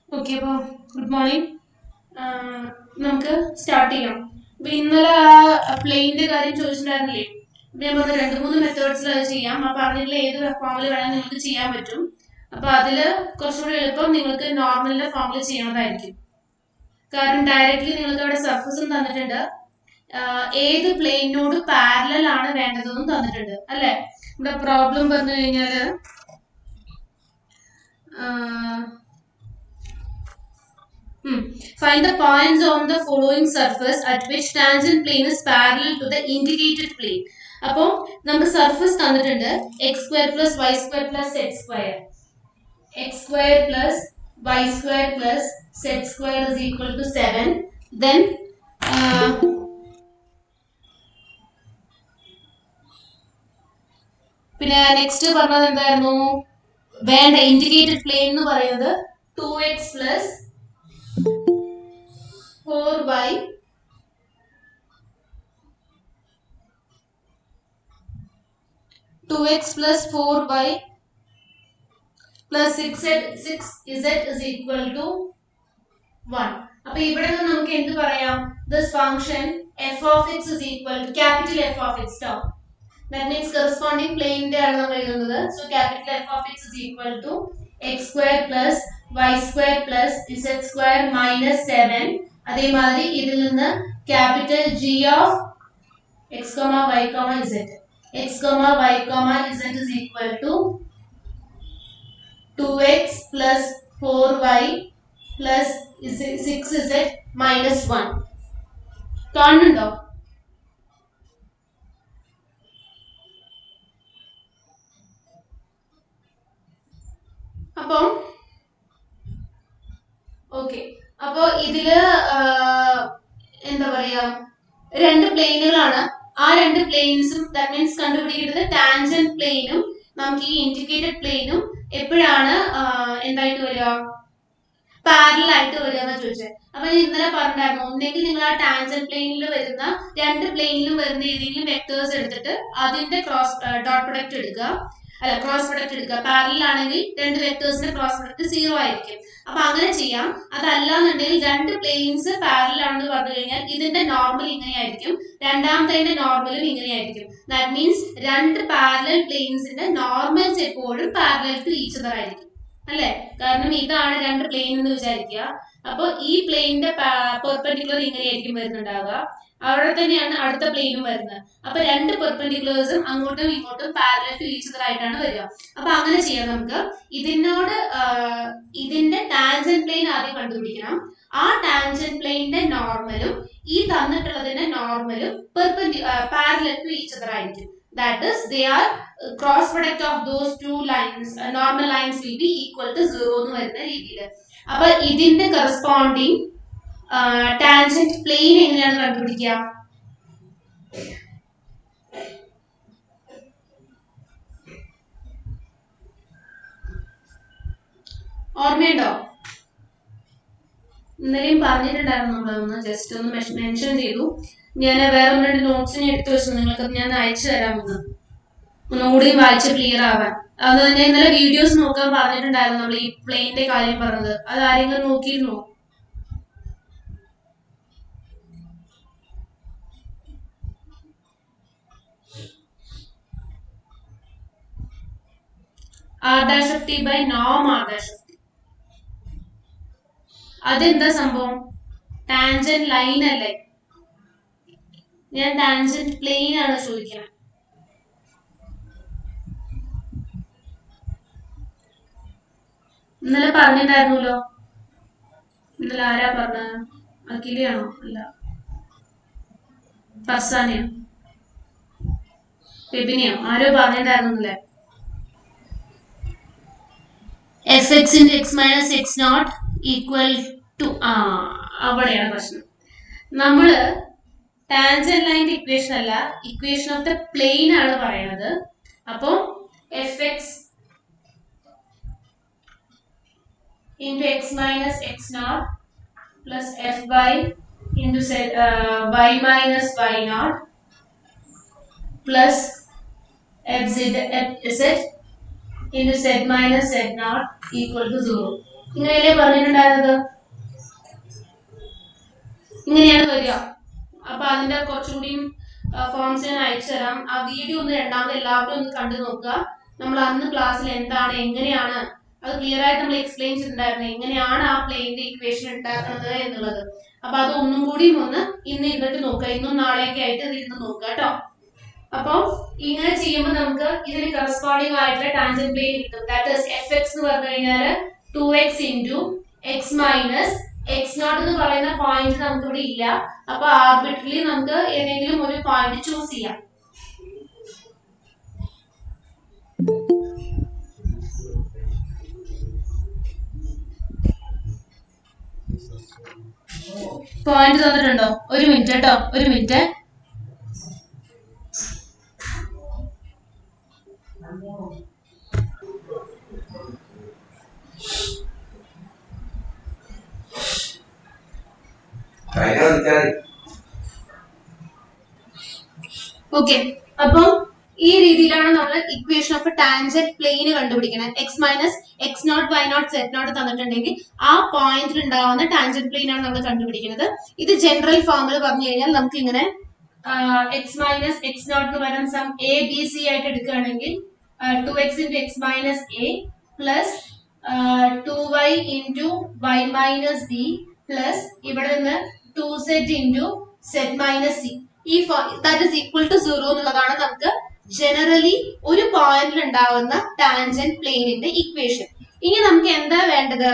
Okay, അപ്പോൾ good morning. നമുക്ക് start ചെയ്യാം. അപ്പൊ ഇന്നലെ ആ പ്ലെയിന്റെ കാര്യം ചോദിച്ചിട്ടുണ്ടായിരുന്നില്ലേ? ഞാൻ പറഞ്ഞ രണ്ട് മൂന്ന് മെത്തേഡ്സിൽ അത് ചെയ്യാം. അപ്പൊ അതിൽ ഏത് ഫോമിൽ വേണമെങ്കിൽ നിങ്ങൾക്ക് ചെയ്യാൻ പറ്റും. അപ്പൊ അതില് കുറച്ചുകൂടി എളുപ്പം നിങ്ങൾക്ക് നോർമലിന്റെ ഫോമിൽ ചെയ്യണതായിരിക്കും. കാരണം ഡയറക്റ്റ്ലി നിങ്ങൾക്ക് അവിടെ സർഫസും തന്നിട്ടുണ്ട്, ഏത് പ്ലെയിനോട് പാരലൽ ആണ് വേണ്ടതെന്നും തന്നിട്ടുണ്ട് അല്ലെ. ഇവിടെ പ്രോബ്ലം പറഞ്ഞു കഴിഞ്ഞാല് find the points on the following surface at which tangent plane is parallel to the indicated plane. അപ്പോൾ നമുക്ക് സർഫസ് തന്നിട്ടുണ്ട് x square plus y square plus z square. X square plus y square plus z square is equal to 7. Then പിന്നെ next പറഞ്ഞത് എന്തായിരുന്നു? വേണ്ട indicated plane എന്ന് പറയുന്നത് 2x plus 4y plus 4y plus 6z is equal to 1. അപ്പൊ ഇവിടെ നിന്ന് നമുക്ക് എന്ത് പറയാം? This function f of x is equal to capital F of x term. That means corresponding plane ആണ് നമ്മൾ എഴുതുന്നത്. So capital F of x is equal to x square plus y square plus z square minus 7. അതേമാതിരി ഇതിൽ നിന്ന് capital G of x, y, z. x, y, z is equal to 2x plus 4y plus 6z minus 1. കാണുന്നുണ്ടോ? അപ്പം okay, അപ്പൊ ഇതില് എന്താ പറയാ, രണ്ട് പ്ലെയിനുകളാണ്. ആ രണ്ട് പ്ലെയിൻസും ദാറ്റ് മീൻസ് കണ്ടുപിടിക്കേണ്ടത് ടാൻജന്റ് പ്ലെയിനും നമുക്ക് ഈ ഇൻഡിക്കേറ്റഡ് പ്ലെയിനും എപ്പോഴാണ് എന്തായിട്ട് വരിക, പാരലൽ ആയിട്ട് വരിക എന്ന് ചോദിച്ചത്. അപ്പൊ ഞാൻ ഇന്നലെ പറഞ്ഞിട്ടുണ്ടായിരുന്നു, ഒന്നെങ്കിൽ നിങ്ങൾ ആ ടാൻജന്റ് പ്ലെയിനിൽ വരുന്ന രണ്ട് പ്ലെയിനിലും വരുന്ന ഏതെങ്കിലും വെക്ടേഴ്സ് എടുത്തിട്ട് അതിന്റെ ഡോട്ട് പ്രൊഡക്റ്റ് എടുക്കുക, അല്ല ക്രോസ് പ്രൊഡക്റ്റ് എടുക്കുക. പാരലൽ ആണെങ്കിൽ രണ്ട് വെക്ടേഴ്സിന്റെ ക്രോസ് പ്രൊഡക്റ്റ് 0 ആയിരിക്കും. അപ്പൊ അങ്ങനെ ചെയ്യാം. അതല്ലാന്നുണ്ടെങ്കിൽ രണ്ട് പ്ലെയിൻസ് പാരലൽ ആണെന്ന് പറഞ്ഞു കഴിഞ്ഞാൽ ഇതിന്റെ നോർമൽ ഇങ്ങനെയായിരിക്കും, രണ്ടാമത്തെ നോർമലും ഇങ്ങനെയായിരിക്കും. ദാറ്റ് മീൻസ് രണ്ട് പാരലൽ പ്ലെയിൻസിന്റെ നോർമൽസ് എപ്പോഴും പാരലൽ ടു ഈച്ച് അതർ ആയിരിക്കും അല്ലെ. കാരണം ഇതാണ് രണ്ട് പ്ലെയിൻ എന്ന് വിചാരിക്കുക. അപ്പൊ ഈ പ്ലെയിനിന്റെ പെർപെൻഡിക്കുലർ ഇങ്ങനെയായിരിക്കും വരുന്നുണ്ടാവുക, അവിടെ തന്നെയാണ് അടുത്ത പ്ലെയിനും വരുന്നത്. അപ്പൊ രണ്ട് പെർപെൻഡിക്കുലേഴ്സും അങ്ങോട്ടും ഇങ്ങോട്ടും പാരലൽ ടു ഈച്ച് അതർ ആയിട്ടാണ് വരിക. അപ്പൊ അങ്ങനെ ചെയ്യാം നമുക്ക്. ഇതിന്റെ ടാൻജന്റ് പ്ലെയിൻ ആദ്യം കണ്ടുപിടിക്കണം. ആ ടാൻജന്റ് പ്ലെയിനിന്റെ നോർമലും ഈ തന്നിട്ടുള്ളതിന്റെ നോർമലും പാരലൽ ടു ഈച്ച് അതർ ആയിരിക്കും. That is, they are cross product of those two lines, normal lines will be equal to 0 എന്ന് വരുന്ന രീതിയിൽ. അപ്പൊ ഇതിന്റെ കറസ്പോണ്ടിങ് ടാൻജന്റ് പ്ലെയിൻ എങ്ങനെയാണ് കണ്ടുപിടിക്കുക? ഓർമ്മയുണ്ടോ? ഇന്നലെയും പറഞ്ഞിട്ടുണ്ടായിരുന്നു, നമ്മളൊന്ന് ജസ്റ്റ് ഒന്ന് മെൻഷൻ ചെയ്തു. ഞാൻ വേറെ ഒന്ന് രണ്ട് നോട്ട്സ് എടുത്തു വെച്ചു, നിങ്ങൾക്ക് ഞാൻ അയച്ചു തരാമെന്ന്, ഒന്നുകൂടി വായിച്ച് ക്ലിയർ ആവാൻ. അത് ഞാൻ ഇന്നലെ വീഡിയോസ് നോക്കാൻ പറഞ്ഞിട്ടുണ്ടായിരുന്നു, നമ്മൾ ഈ പ്ലെയിന്റെ കാര്യം പറഞ്ഞത്. അത് ആരെങ്കിലും നോക്കിയിരുന്നോ? r' by norm r'. അതെന്താ സംഭവം? ടാൻജന്റ് ലൈൻ അല്ലേ? ഞാൻ ടാൻജന്റ് പ്ലെയിൻ ആണ് ചോദിക്കുന്നത്. ഇന്നലെ പറഞ്ഞിട്ടുണ്ടായിരുന്നല്ലോ. ഇന്നലെ ആരാ പറഞ്ഞത്? അഖിലയാണോ? അല്ല, ഫർസാനയോ ഫെബിനിയോ ആരോ പറഞ്ഞിട്ടുണ്ടായിരുന്നല്ലേ? F x into x minus x not equal to, അവിടെയാണ് പ്രശ്നം. നമ്മള് ടാൻജന്റ് ലൈൻ്റെ ഇക്വേഷൻ അല്ല, ഇക്വേഷൻ ഓഫ് ദ പ്ലെയിൻ ആണ് പറയുന്നത്. അപ്പോ f x into x minus x naught plus fy into y minus y naught plus fz into z minus z naught equal to 0. ഇങ്ങനെയല്ലേ പറഞ്ഞിട്ടുണ്ടായിരുന്നത്? ഇങ്ങനെയാണ് വരിക. അപ്പൊ അതിന്റെ കുറച്ചുകൂടി ഫോംസ് ഞാൻ അയച്ചു തരാം. ആ വീഡിയോ ഒന്ന് രണ്ടാമത് എല്ലാവരും ഒന്ന് കണ്ടു നോക്കുക. നമ്മൾ അന്ന് ക്ലാസ്സിൽ എന്താണ് എങ്ങനെയാണ് അത് ക്ലിയർ ആയിട്ട് നമ്മൾ എക്സ്പ്ലെയിൻ ചെയ്തിട്ടുണ്ടായിരുന്നു, എങ്ങനെയാണ് ആ പ്ലെയിനിന്റെ ഇക്വേഷൻ ഉണ്ടാക്കുന്നത് എന്നുള്ളത്. അപ്പൊ അത് ഒന്നും കൂടി ഒന്ന് ഇന്ന് ഇരുന്നിട്ട് നോക്കുക, ഇന്നും നാളെയൊക്കെ ആയിട്ട് ഇരുന്ന് നോക്കുക കേട്ടോ. അപ്പൊ ഇങ്ങനെ ചെയ്യുമ്പോൾ നമുക്ക് ഇതിന് കറസ്പോണ്ടിങ് ആയിട്ടുള്ള ടാൻജന്റ് പ്ലെയിൻ കിട്ടും. ദാറ്റ് ഈസ് fx എന്ന് പറഞ്ഞു കഴിഞ്ഞാൽ 2x into x minus x0 എന്ന് പറയുന്ന പോയിന്റ് നമുക്ക് ഇവിടെ ഇല്ല. അപ്പൊ ആർബിട്രലി നമുക്ക് ഏതെങ്കിലും ഒരു പോയിന്റ് ചൂസ് ചെയ്യാം. പോയിന്റ് തന്നിട്ടുണ്ടോ? ഒരു മിനിറ്റ് കേട്ടോ, ഒരു മിനിറ്റ്. ഓക്കെ, അപ്പം ഈ രീതിയിലാണ് നമ്മൾ ഇക്വേഷൻ ഓഫ് ടാൻജന്റ് പ്ലെയിൻ കണ്ടുപിടിക്കുന്നത്. X minus x naught y naught z naught തന്നിട്ടുണ്ടെങ്കിൽ ആ പോയിന്റിൽ ഉണ്ടാവുന്ന ടാൻജന്റ് പ്ലെയിൻ ആണ് നമ്മൾ കണ്ടുപിടിക്കുന്നത്. ഇത് ജനറൽ ഫോമിൽ പറഞ്ഞു കഴിഞ്ഞാൽ നമുക്ക് ഇങ്ങനെ എക്സ് മൈനസ് എക്സ് നോട്ട് എന്ന് പറയുന്ന സം എ ബി സി ആയിട്ട് എടുക്കുകയാണെങ്കിൽ 2x into x minus a plus 2y into y minus b plus ഇവിടെ നിന്ന് 2z into z minus c. ഈ that is equal to 0 എന്നുള്ളതാണ് നമുക്ക് ജനറലി ഒരു പോയിന്റിൽ ഉണ്ടാവുന്ന ടാൻജന്റ് പ്ലെയിനിന്റെ ഇക്വേഷൻ. ഇനി നമുക്ക് എന്താ വേണ്ടത്?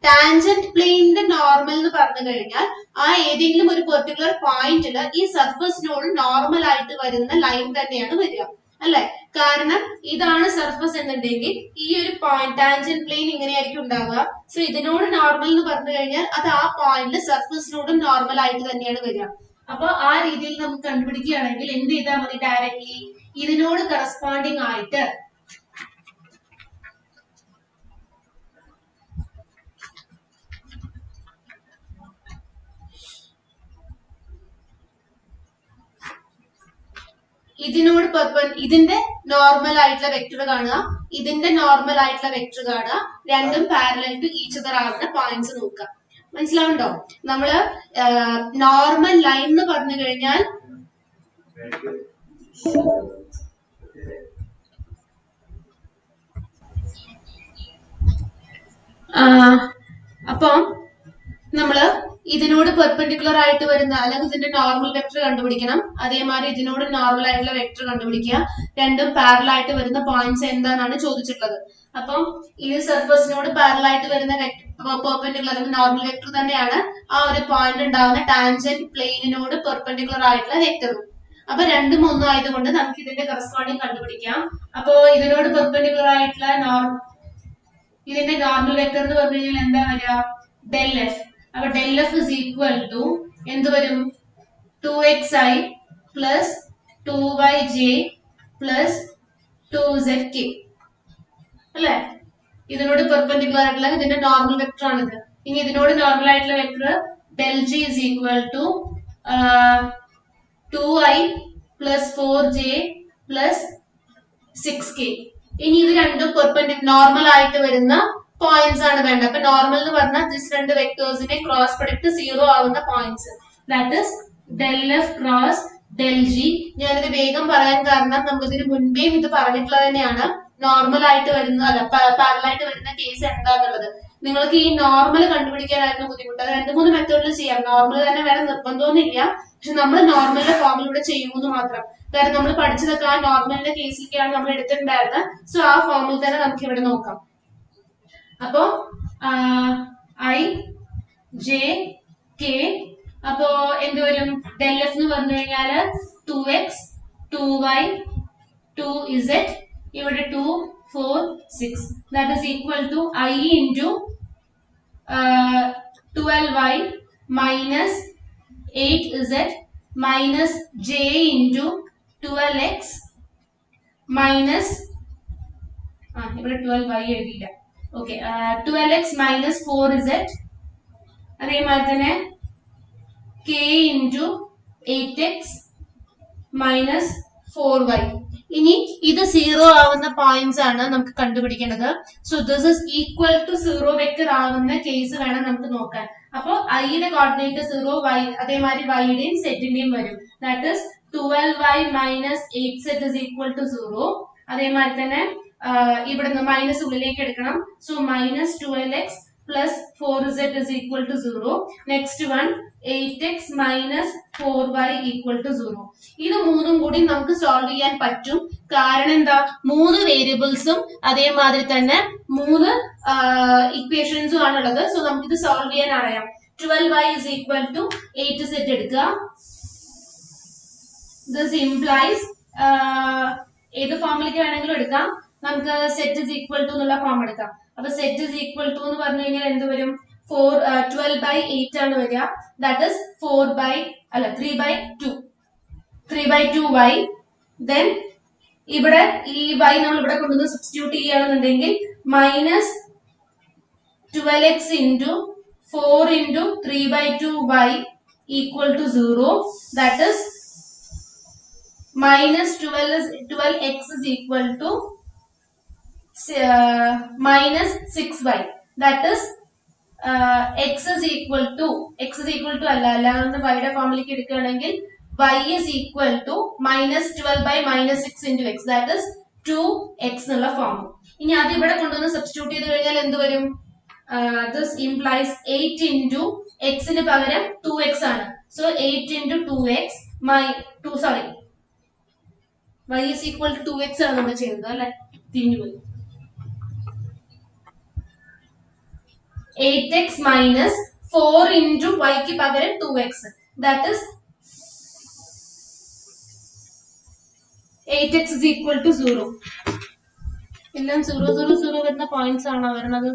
ടാൻജന്റ് പ്ലെയിനിന്റെ നോർമൽ എന്ന് പറഞ്ഞു കഴിഞ്ഞാൽ ആ ഏതെങ്കിലും ഒരു പെർട്ടിക്കുലർ പോയിന്റിൽ ഈ സർഫസിനോട് നോർമൽ ആയിട്ട് വരുന്ന ലൈൻ തന്നെയാണ് വരിക, അല്ലെ? കാരണം ഇതാണ് സർഫസ് എന്നുണ്ടെങ്കിൽ ഈ ഒരു പോയിന്റ് ടാൻജന്റ് പ്ലെയിൻ ഇങ്ങനെയായിരിക്കും ഉണ്ടാവുക. സോ ഇതിനോട് നോർമൽ എന്ന് പറഞ്ഞു കഴിഞ്ഞാൽ അത് ആ പോയിന്റിൽ സർഫസിനോടും നോർമൽ ആയിട്ട് തന്നെയാണ് വരിക. അപ്പൊ ആ രീതിയിൽ നമുക്ക് കണ്ടുപിടിക്കുകയാണെങ്കിൽ എന്ത് ചെയ്താൽ മതി? ഡയറക്ട്ലി ഇതിനോട് കറസ്പോണ്ടിങ് ആയിട്ട് ഇതിന്റെ നോർമൽ ആയിട്ടുള്ള വെക്ടർ കാണുക, ഇതിന്റെ നോർമൽ ആയിട്ടുള്ള വെക്ടർ കാണുക, രണ്ടും പാരലൽ ടു ഈച്ച് അതർ ആവുന്ന പോയിന്റ്സ് നോക്കുക. മനസ്സിലാവുണ്ടോ? നമ്മള് നോർമൽ ലൈൻ എന്ന് പറഞ്ഞു കഴിഞ്ഞാൽ അപ്പം നമ്മള് ഇതിനോട് പെർപെൻഡിക്കുലർ ആയിട്ട് വരുന്ന അല്ലെങ്കിൽ ഇതിന്റെ നോർമൽ വെക്ടർ കണ്ടുപിടിക്കണം. അതേമാതിരി ഇതിനോട് നോർമൽ ആയിട്ടുള്ള വെക്ടർ കണ്ടുപിടിക്കുക. രണ്ടും പാരലൽ ആയിട്ട് വരുന്ന പോയിന്റ്സ് എന്താണെന്നാണ് ചോദിച്ചിട്ടുള്ളത്. അപ്പം ഈ സർഫസിനോട് പാരലൽ ആയിട്ട് വരുന്ന പെർപെൻഡിക്കുലർ അല്ലെങ്കിൽ നോർമൽ വെക്ടർ തന്നെയാണ് ആ ഒരു പോയിന്റ് ഉണ്ടാവുന്ന ടാൻജന്റ് പ്ലെയിനിനോട് പെർപെൻഡിക്കുലർ ആയിട്ടുള്ള വെക്ടറും. അപ്പൊ രണ്ടും ഒന്നും ആയതുകൊണ്ട് നമുക്ക് ഇതിന്റെ കറസ്പോണ്ടിങ് കണ്ടുപിടിക്കാം. അപ്പോ ഇതിനോട് പെർപെൻഡിക്കുലർ ആയിട്ടുള്ള ഇതിന്റെ നോർമൽ വെക്ടർ എന്ന് പറഞ്ഞു കഴിഞ്ഞാൽ എന്താ വരിക? Del f. അപ്പൊ del f is equal to എന്ത് വരും? 2xi plus 2yj plus 2zk അല്ലെ? ഇതിനോട് പെർപെൻഡിക്കുലർ ആയിട്ടുള്ള ഇതിന്റെ നോർമൽ വെക്ടർ ആണിത്. ഇനി ഇതിനോട് നോർമൽ ആയിട്ടുള്ള vector del g is equal to 2i plus 4j plus 6k. ഇനി ഇത് രണ്ടും പെർപെൻഡിക്കുലർ നോർമൽ ആയിട്ട് വരുന്ന പോയിന്റ്സ് ആണ് വേണ്ടത്. അപ്പൊ നോർമൽ എന്ന് പറഞ്ഞാൽ ദിസ് രണ്ട് വെക്ടേഴ്സിന്റെ ക്രോസ് പ്രൊഡക്റ്റ് 0 ആവുന്ന points, that is del f cross del G. ഞാനിത് വേഗം പറയാൻ കാരണം നമുക്ക് ഇതിന് മുൻപേയും ഇത് പറഞ്ഞിട്ടുള്ളത് തന്നെയാണ്. നോർമൽ ആയിട്ട് വരുന്ന അല്ല പാരലൽ ആയിട്ട് വരുന്ന കേസ് എന്താന്നുള്ളത്. നിങ്ങൾക്ക് ഈ നോർമൽ കണ്ടുപിടിക്കാനായിരുന്നു ബുദ്ധിമുട്ട്. അത് 2-3 മെത്തേഡിൽ ചെയ്യാം. നോർമൽ തന്നെ വേറെ നിർബന്ധമൊന്നുമില്ല, പക്ഷെ നമ്മൾ നോർമലിന്റെ ഫോമിലൂടെ ചെയ്യുമെന്ന് മാത്രം. കാരണം നമ്മൾ പഠിച്ചതൊക്കെ ആ നോർമലിന്റെ കേസിലേക്കാണ് നമ്മൾ എടുത്തിട്ടുണ്ടായിരുന്നത്. സോ ആ ഫോമിൽ തന്നെ നമുക്ക് ഇവിടെ നോക്കാം. അപ്പോ ഐ ജെ കെ അപ്പോ എന്ത് വരും? ഡെൽ എഫ് എന്ന് പറഞ്ഞു കഴിഞ്ഞാല് 2x 2y 2z ഇവിടെ 2 4 6 that is equal to i into 12y minus 8z minus j into 12x minus ഇവിടെ 12y എഴുതിയില്ല. ഓക്കെ, 12x മൈനസ് 4z അതേമാതിരി തന്നെ k into 8x minus 4y ഇനി ഇത് 0 ആവുന്ന പോയിന്റ്സ് ആണ് നമുക്ക് കണ്ടുപിടിക്കേണ്ടത്. So this is equal to 0 vector ആവുന്ന കേസ് വേണം നമുക്ക് നോക്കാൻ. അപ്പോ ഐയുടെ കോർഡിനേറ്റ് 0, y അതേമാതിരി വൈയുടെയും സെറ്റിന്റെയും വരും. That is 12y minus 8z is equal to 0. അതേമാതിരി തന്നെ ഇവിടുന്ന് മൈനസ് ഉള്ളിലേക്ക് എടുക്കണം. So minus 12x plus 4z is equal to 0. Next one 8x minus 4y equal to 0. ഇത് മൂന്നും കൂടി നമുക്ക് സോൾവ് ചെയ്യാൻ പറ്റും. കാരണം എന്താ, 3 വേരിയബിൾസും അതേമാതിരി തന്നെ 3 ഇക്വേഷൻസും ആണുള്ളത്. സോ നമുക്കിത് സോൾവ് ചെയ്യാൻ അറിയാം. 12y is equal to 8z എടുക്കുക. This implies ഏത് ഫോമിലേക്ക് വേണമെങ്കിലും എടുക്കാം. നമുക്ക് സെറ്റ് ഇസ് ഈക്വൽ ടു എന്നുള്ള ഫോം എടുക്കാം. അപ്പൊ സെറ്റ് ഇസ് ഈക്വൽ ടു എന്ന് പറഞ്ഞു കഴിഞ്ഞാൽ എന്ത് വരും? 12/8 ആണ് വരിക. That is 3/2y. ദെൻ ഇവിടെ ഈ y നമ്മൾ ഇവിടെ കൊണ്ടുവന്ന് സബ്സ്റ്റിറ്റ്യൂട്ട് ചെയ്യുകയാണെന്നുണ്ടെങ്കിൽ minus 12x into 4 into 3/2y equal to 0. That is minus 12x is equal to minus 6y. That is x is equal to അല്ല y യുടെ ഫോമിലേക്ക് എടുക്കുകയാണെങ്കിൽ y is equal to minus 12 by minus 6 into x. That is 2x എന്നുള്ള form. ഇനി അത് ഇവിടെ കൊണ്ടുവന്ന് substitute ചെയ്ത് കഴിഞ്ഞാൽ എന്ത് വരും? This implies 8 into x ന് പകരം 2x ആണ്. So 8 into 2x y is equal to 2x ആണ് നമ്മൾ ചെയ്യുന്നത് അല്ലെ? തിരിഞ്ഞുപോയി. 8x minus 4 into y ക്ക് പകരം 2x. That is 8x is equal to 0. എല്ലാം 0 0 0 വരുന്ന പോയിന്റ്സ് ആണോ വരുന്നത്?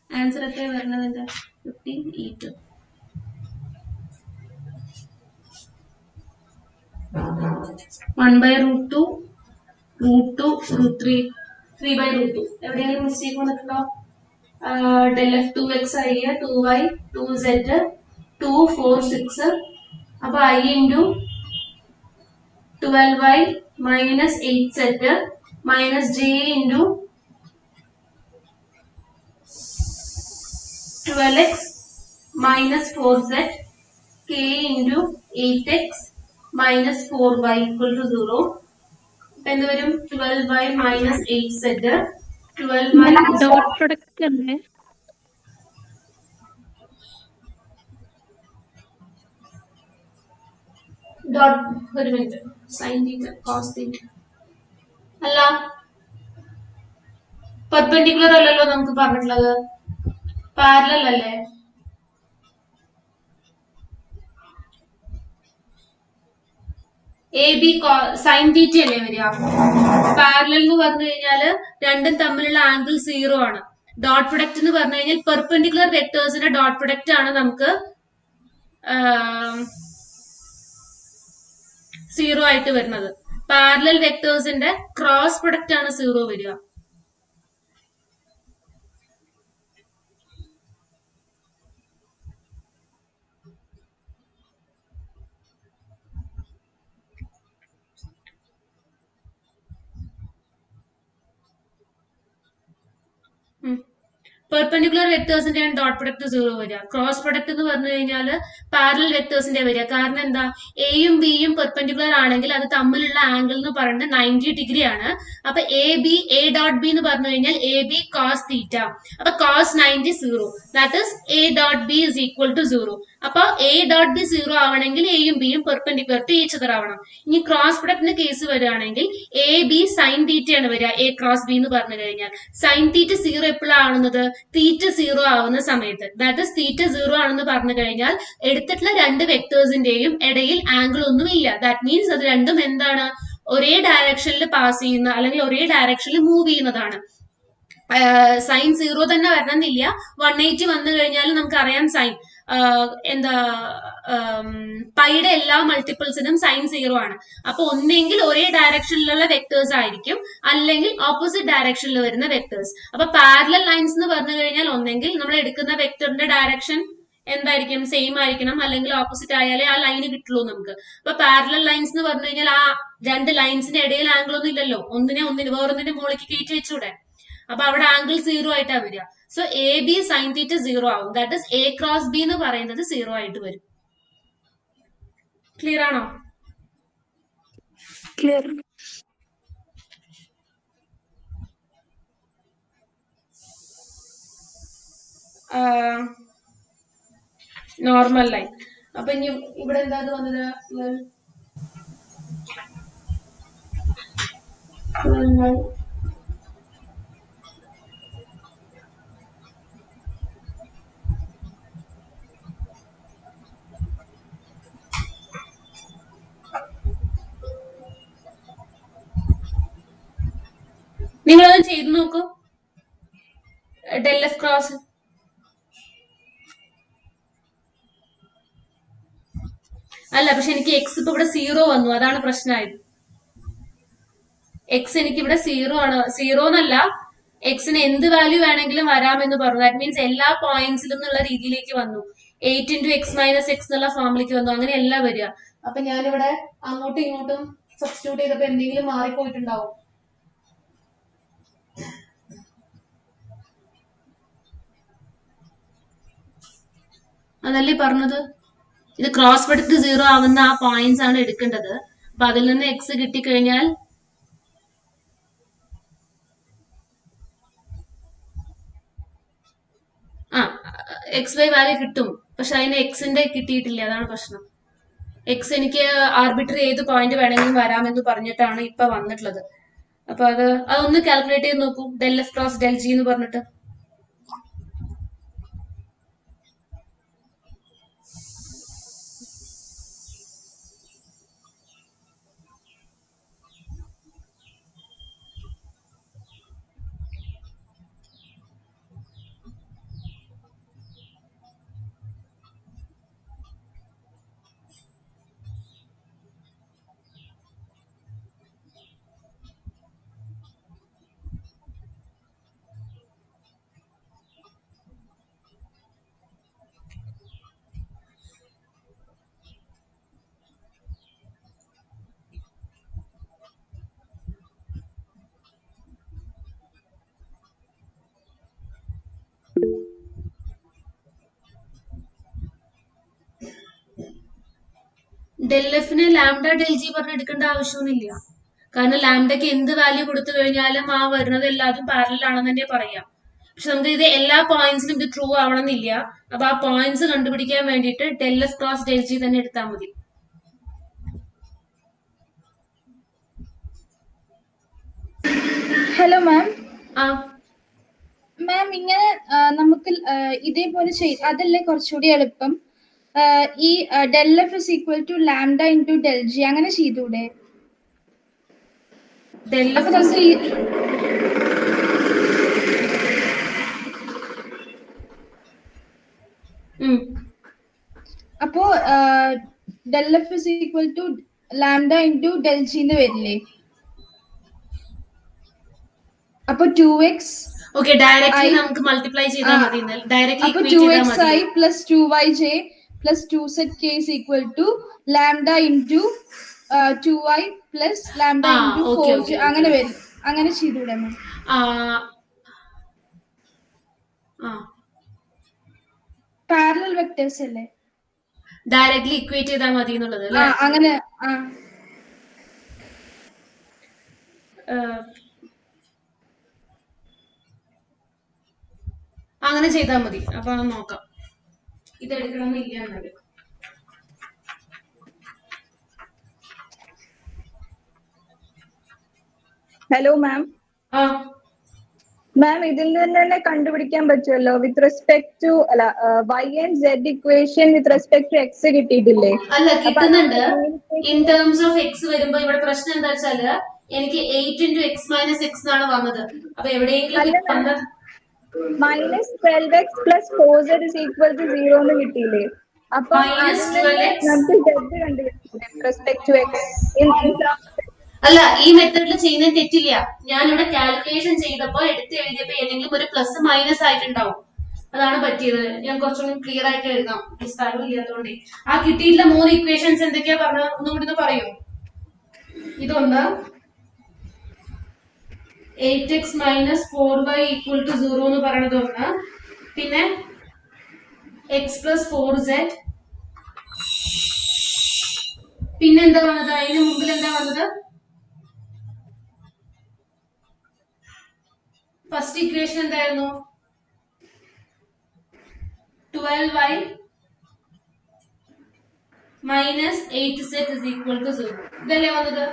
ആൻസർ എത്രയാണ് വരുന്നത്? 15 1/√2 √2 √3 3/√2. എവിടെയെങ്കിലും മിസ്റ്റേക്ക് വന്നിട്ടുണ്ടോ? del f 2x ആയിരിക്കുക. 2y 2z 2 4 6. അപ്പൊ I into 12y minus 8z minus j into 12x minus 4z k into 8x minus 4y equal to 0. എന്ത് വരും? 12y minus 8z 12y dot product അല്ലേ? Dot ഒരു minute. Sine theta cos theta അല്ല, perpendicular അല്ലല്ലോ നമുക്ക് പറഞ്ഞിട്ടുള്ളത്, parallel അല്ലേ? A B sine theta അല്ലേ വരിക? പാരലൽ എന്ന് പറഞ്ഞു കഴിഞ്ഞാല് രണ്ടും തമ്മിലുള്ള ആംഗിൾ 0 ആണ്. ഡോട്ട് പ്രൊഡക്റ്റ് എന്ന് പറഞ്ഞു കഴിഞ്ഞാൽ പെർപെൻഡിക്കുലർ വെക്ടേഴ്സിന്റെ ഡോട്ട് പ്രൊഡക്റ്റ് ആണ് നമുക്ക് 0 ആയിട്ട് വരുന്നത്. പാരലൽ വെക്ടേഴ്സിന്റെ ക്രോസ് പ്രൊഡക്റ്റ് ആണ് 0 വരിക. പെർപെൻഡിക്കുലർ വെക്ടേഴ്സിന്റെ ഡോട്ട് പ്രൊഡക്റ്റ് 0 വരിക. ക്രോസ് പ്രൊഡക്റ്റ് എന്ന് പറഞ്ഞു കഴിഞ്ഞാൽ പാരലൽ വെക്ടേഴ്സിന്റെ വരിക. കാരണം എന്താ, എയും ബിയും പെർപെൻഡിക്കുലർ ആണെങ്കിൽ അത് തമ്മിലുള്ള ആംഗിൾ എന്ന് പറയുന്നത് 90 ഡിഗ്രി ആണ്. അപ്പൊ എ ഡോട്ട് ബി എന്ന് പറഞ്ഞു കഴിഞ്ഞാൽ എ ബി കോസ് തീറ്റ. അപ്പൊ cos 90 0. That is a dot b is equal to 0. അപ്പൊ എ ഡോട്ട് ബി 0 ആവണമെങ്കിൽ എയും ബിയും പെർപെൻഡിക്കുലർ ടു ഈച്ച് അതർ ആവണം. ഇനി ക്രോസ് പ്രൊഡക്റ്റിന്റെ കേസ് വരികയാണെങ്കിൽ എ ബി സൈൻ തീറ്റയാണ് വരിക. എ ക്രോസ് ബി എന്ന് പറഞ്ഞു കഴിഞ്ഞാൽ സൈൻ തീറ്റ 0 എപ്പോഴാണ് ആവുന്നത്? തീറ്റ 0 ആവുന്ന സമയത്ത്. ദാറ്റ് ഇസ് തീറ്റ 0 ആണെന്ന് പറഞ്ഞു കഴിഞ്ഞാൽ എടുത്തിട്ടുള്ള രണ്ട് വെക്ടേഴ്സിന്റെയും ഇടയിൽ ആംഗിൾ ഒന്നുമില്ല. ദാറ്റ് മീൻസ് അത് രണ്ടും എന്താണ്? ഒരേ ഡയറക്ഷനിൽ പാസ് ചെയ്യുന്ന അല്ലെങ്കിൽ ഒരേ ഡയറക്ഷനിൽ മൂവ് ചെയ്യുന്നതാണ്. സൈൻ 0 തന്നെ വരണമെന്നില്ല. 180 വന്നു കഴിഞ്ഞാൽ നമുക്കറിയാം സൈൻ പൈയുടെ എല്ലാ മൾട്ടിപ്പിൾസിനും സൈൻ 0 ആണ്. അപ്പൊ ഒന്നെങ്കിൽ ഒരേ ഡയറക്ഷനിലുള്ള വെക്ടേഴ്സ് ആയിരിക്കും, അല്ലെങ്കിൽ ഓപ്പോസിറ്റ് ഡയറക്ഷനിൽ വരുന്ന വെക്ടേഴ്സ്. അപ്പൊ പാരലൽ ലൈൻസ് എന്ന് പറഞ്ഞു കഴിഞ്ഞാൽ ഒന്നെങ്കിൽ നമ്മൾ എടുക്കുന്ന വെക്ടറിന്റെ ഡയറക്ഷൻ എന്തായിരിക്കും, സെയിം ആയിരിക്കണം, അല്ലെങ്കിൽ ഓപ്പോസിറ്റ് ആയാലേ ആ ലൈന് കിട്ടുള്ളൂ നമുക്ക്. അപ്പൊ പാരലൽ ലൈൻസ് എന്ന് പറഞ്ഞു കഴിഞ്ഞാൽ ആ രണ്ട് ലൈൻസിന്റെ ഇടയിൽ ആംഗിൾ ഒന്നും ഇല്ലല്ലോ, വേറൊന്നിന്റെ മുകളിലേക്ക് കയറ്റി വെച്ചൂടെ. അപ്പൊ അവിടെ ആംഗിൾ 0 ആയിട്ടാ വരിക. So A B sine theta 0 ആവും. That is A cross B എന്ന് പറയുന്നത് 0 ആയിട്ട് വരും. ക്ലിയർ ആണോ? ക്ലിയർ. Normal line. അപ്പൊ ഇനി ഇവിടെ എന്താ വന്നത്? നിങ്ങളത് ചെയ്തു നോക്കൂ. ഡെൽ എഫ് ക്രോസ് അല്ല, പക്ഷെ എനിക്ക് എക്സ് ഇപ്പൊ ഇവിടെ 0 വന്നു, അതാണ് പ്രശ്നമായത്. എക്സ് എനിക്ക് ഇവിടെ 0 ആണ്. 0 എന്നല്ല, എക്സിന് എന്ത് വാല്യൂ വേണമെങ്കിലും വരാമെന്ന് പറഞ്ഞു. ദാറ്റ് മീൻസ് എല്ലാ പോയിന്റ്സിലും എന്നുള്ള രീതിയിലേക്ക് വന്നു. 8 ഇൻറ്റു എക്സ് മൈനസ് എക്സ് എന്നുള്ള ഫോമിലേക്ക് വന്നു. അങ്ങനെയല്ല വരിക. അപ്പൊ ഞാനിവിടെ അങ്ങോട്ടും ഇങ്ങോട്ടും സബ്സ്റ്റിറ്റ്യൂട്ട് ചെയ്തപ്പോ എന്തെങ്കിലും മാറിപ്പോയിട്ടുണ്ടാവും. അതല്ലേ പറഞ്ഞത്, ഇത് ക്രോസ് പ്രൊഡക്റ്റ് 0 ആവുന്ന ആ പോയിന്റ്സ് ആണ് എടുക്കേണ്ടത്. അപ്പൊ അതിൽ നിന്ന് എക്സ് കിട്ടിക്കഴിഞ്ഞാൽ എക്സ് വൈ വാല്യൂ കിട്ടും. പക്ഷെ അതിന് എക്സിന്റെ കിട്ടിയിട്ടില്ല, അതാണ് പ്രശ്നം. എക്സ് എനിക്ക് ആർബിട്രറി ഏത് പോയിന്റ് വേണമെങ്കിലും വരാമെന്ന് പറഞ്ഞിട്ടാണ് ഇപ്പൊ വന്നിട്ടുള്ളത്. അപ്പൊ അതൊന്ന് കാൽക്കുലേറ്റ് ചെയ്ത് നോക്കൂ, del f cross del g എന്ന് പറഞ്ഞിട്ട്. ഡെൽ എഫിന് ലാംഡ ഡെൽ ജി പറഞ്ഞെടുക്കേണ്ട ആവശ്യമൊന്നുമില്ല. കാരണം ലാംഡയ്ക്ക് എന്ത് വാല്യൂ കൊടുത്തു കഴിഞ്ഞാലും ആ വരുന്നത് എല്ലാതും പാരലൽ ആണെന്ന് തന്നെ പറയാം. പക്ഷെ നമുക്ക് ഇത് എല്ലാ പോയിന്റ്സിനും ഇത് ട്രൂ ആവണമെന്നില്ല. അപ്പൊ ആ പോയിന്റ്സ് കണ്ടുപിടിക്കാൻ വേണ്ടിയിട്ട് del f cross del g തന്നെ എടുത്താൽ മതി. Hello ma'am. ആ മാം, ഇങ്ങനെ നമുക്ക് ഇതേപോലെ അതല്ലേ കുറച്ചുകൂടി എളുപ്പം? ഈ del f is equal to lambda into del g അങ്ങനെ ചെയ്തൂടെ? അപ്പോ del f is equal to lambda into del g എന്ന് വരില്ലേ? അപ്പൊ 2x ഡയറക്റ്റ്ലി നമുക്ക് മൾട്ടിപ്ലൈ ചെയ്താൽ മതി. ഡയറക്റ്റ്ലി അപ്പൊ 2xi plus 2yj plus 2zk is equal to lambda into 2y plus lambda into 4j. അങ്ങനെ വരും. അങ്ങനെ ചെയ്തൂടെ മാം? പാരലൽ വെക്ടേഴ്സ് അല്ലേ? ഡയറക്റ്റ്ലി ഇക്വേറ്റ് ചെയ്താൽ മതി എന്നുള്ളത് അല്ലേ? അങ്ങനെ അങ്ങനെ ചെയ്താൽ മതി. അപ്പൊ നോക്കാം, ഇതെടുക്കണമെന്നില്ല. Hello ma'am. മാം, ഇതിൽ നിന്ന് തന്നെ കണ്ടുപിടിക്കാൻ പറ്റുമല്ലോ with respect to y and z equation with respect to x കിട്ടിയിട്ടില്ലേ? അല്ല, കിട്ടുന്നുണ്ട്. ഇൻ ടേംസ് ഓഫ് എക്സ് വരുമ്പോ ഇവിടെ പ്രശ്നം എന്താ വെച്ചാല് എനിക്ക് 8 ഇൻറ്റു എക്സ് മൈനസ് എക്സ് എന്നാണ് വന്നത്. അപ്പൊ എവിടെയെങ്കിലും minus 12x plus 4z is equal to 0 എന്ന് കിട്ടിയില്ലേ? അപ്പൊ നമുക്ക് z കണ്ടുപിടിച്ചില്ലേ റെസ്പെക്ട് ടു x? അല്ല, ഈ മെത്തേഡിൽ ചെയ്യുന്ന തെറ്റില്ല. ഞാൻ ഇവിടെ കാൽക്കുലേഷൻ ചെയ്തപ്പോ എടുത്ത് എഴുതിയപ്പോ ഏതെങ്കിലും ഒരു പ്ലസ് മൈനസ് ആയിട്ടുണ്ടാവും. അതാണ് പറ്റിയത്. ഞാൻ കുറച്ചുകൂടി ക്ലിയർ ആയിട്ട് എഴുതാം, സ്ഥലം ഇല്ലാത്തതുകൊണ്ട്. ആ കിട്ടിയിട്ടുള്ള 3 ഇക്വേഷൻസ് എന്തൊക്കെയാ പറഞ്ഞത് ഒന്നും കൂടി ഒന്ന് പറയൂ. ഇതൊന്ന് 8x minus 4y equal to 0 എന്ന് പറയുന്നത് ഒന്ന്, പിന്നെ x plus 4z, പിന്നെന്താ വന്നത്, അതിന് മുമ്പിൽ എന്താ വന്നത്, ഫസ്റ്റ് ഇക്വേഷൻ എന്തായിരുന്നു, 12y minus 8z is equal to 0. ഇതല്ലേ വന്നത്.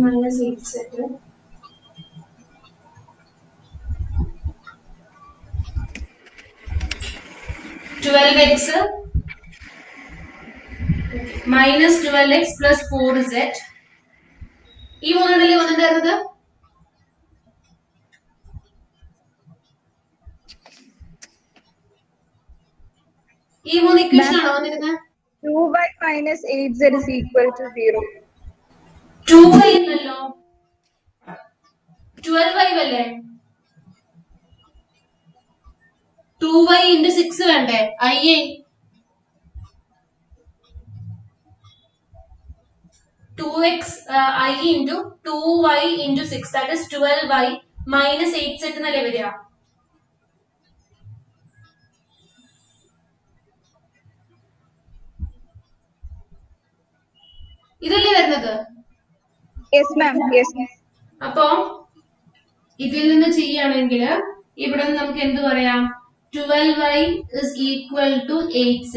minus 8z 12x minus 12x plus 4z, ഈ മൂന്നെണ്ണല്ലേ വന്നിട്ടുണ്ടായിരുന്നത്. ഈ 3 ഇക്വേഷൻ ആണോ വന്നിരുന്നത്. 2y minus 8z is equal to 0. 2y എന്നല്ലോ, 12y അല്ലേ. 2y into 6 വേണ്ടേ, i 2x I into 2y into 6, that is 12y minus 8z എന്നല്ലേ വരിക. ഇതല്ലേ വരുന്നത്. Yes ma'am, yes. അപ്പോ ഇതിൽ നിന്ന് ചെയ്യുകയാണെങ്കിൽ ഇവിടെ നമുക്ക് എന്ത് പറയാം, 12y is equal to 8z,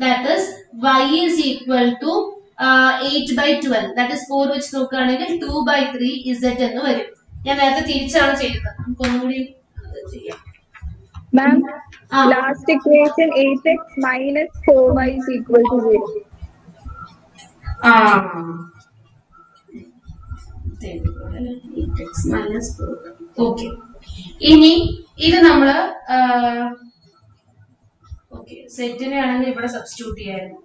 that is y is equal to 8 by 12, that is 4 വെച്ച് നോക്കുകയാണെങ്കിൽ 2 by 3 z എന്ന് വരും. ഞാൻ നേരത്തെ തിരിച്ചാണ് ചെയ്തത്, നമുക്ക് ഒന്നുകൂടി ചെയ്യാം. Ma'am, last equation 8x minus 4y is equal to 0. Okay, ഇനി ഇത് നമ്മള് ഓക്കെ സെറ്റിനെ ആണെങ്കിൽ ഇവിടെ സബ്സ്റ്റിറ്റ്യൂട്ട് ചെയ്യായിരുന്നു.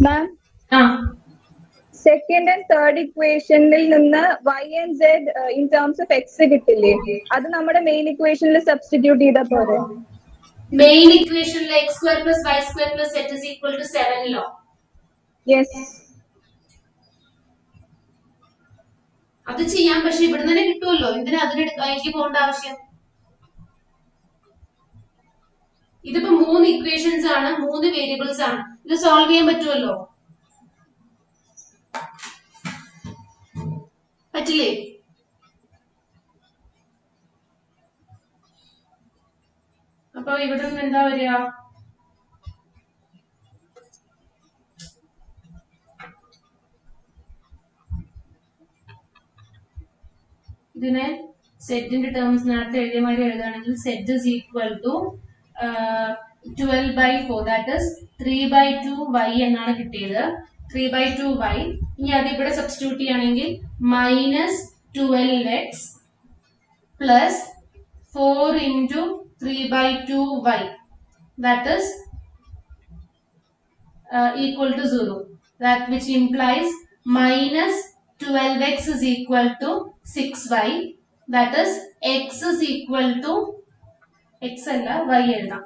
Ma'am, second and third equationil നിന്ന് y and z in terms of x കിട്ടില്ലേ, അത് നമ്മുടെ മെയിൻ ഇക്വേഷനിൽ സബ്സ്റ്റിറ്റ്യൂട്ട് ചെയ്താൽ പോരെ. മെയിൻ ഇക്വേഷനിൽ x square plus y square plus z is equal to 7 ലോ. Yes. അത് ചെയ്യാം, പക്ഷെ ഇവിടെ തന്നെ കിട്ടുമല്ലോ, എന്തിനാ അതിലേക്ക് പോകേണ്ട ആവശ്യം. ഇതിപ്പോ 3 ഇക്വേഷൻസ് ആണ്, 3 വേരിയബിൾസ് ആണ്, ഇത് സോൾവ് ചെയ്യാൻ പറ്റുമല്ലോ, പറ്റില്ലേ. അപ്പൊ ഇവിടെ നിന്ന് എന്താ വരിക, ഇതിനെ സെറ്റിന്റെ ടേംസ് നേരത്തെ എഴുതിയ മാതിരി എഴുതുകയാണെങ്കിൽ z is equal to 12 by 4, that is 3 by 2 y എന്നാണ് കിട്ടിയത്. 3 by 2 y, ഇനി അത് ഇവിടെ സബ്സ്റ്റിറ്റ്യൂട്ട് ചെയ്യുകയാണെങ്കിൽ minus 12x plus 4 into 3 by 2 y, that is equal to 0, that which implies minus 12x is equal to 6y, that is x is equal to x അല്ല y എഴുതാം,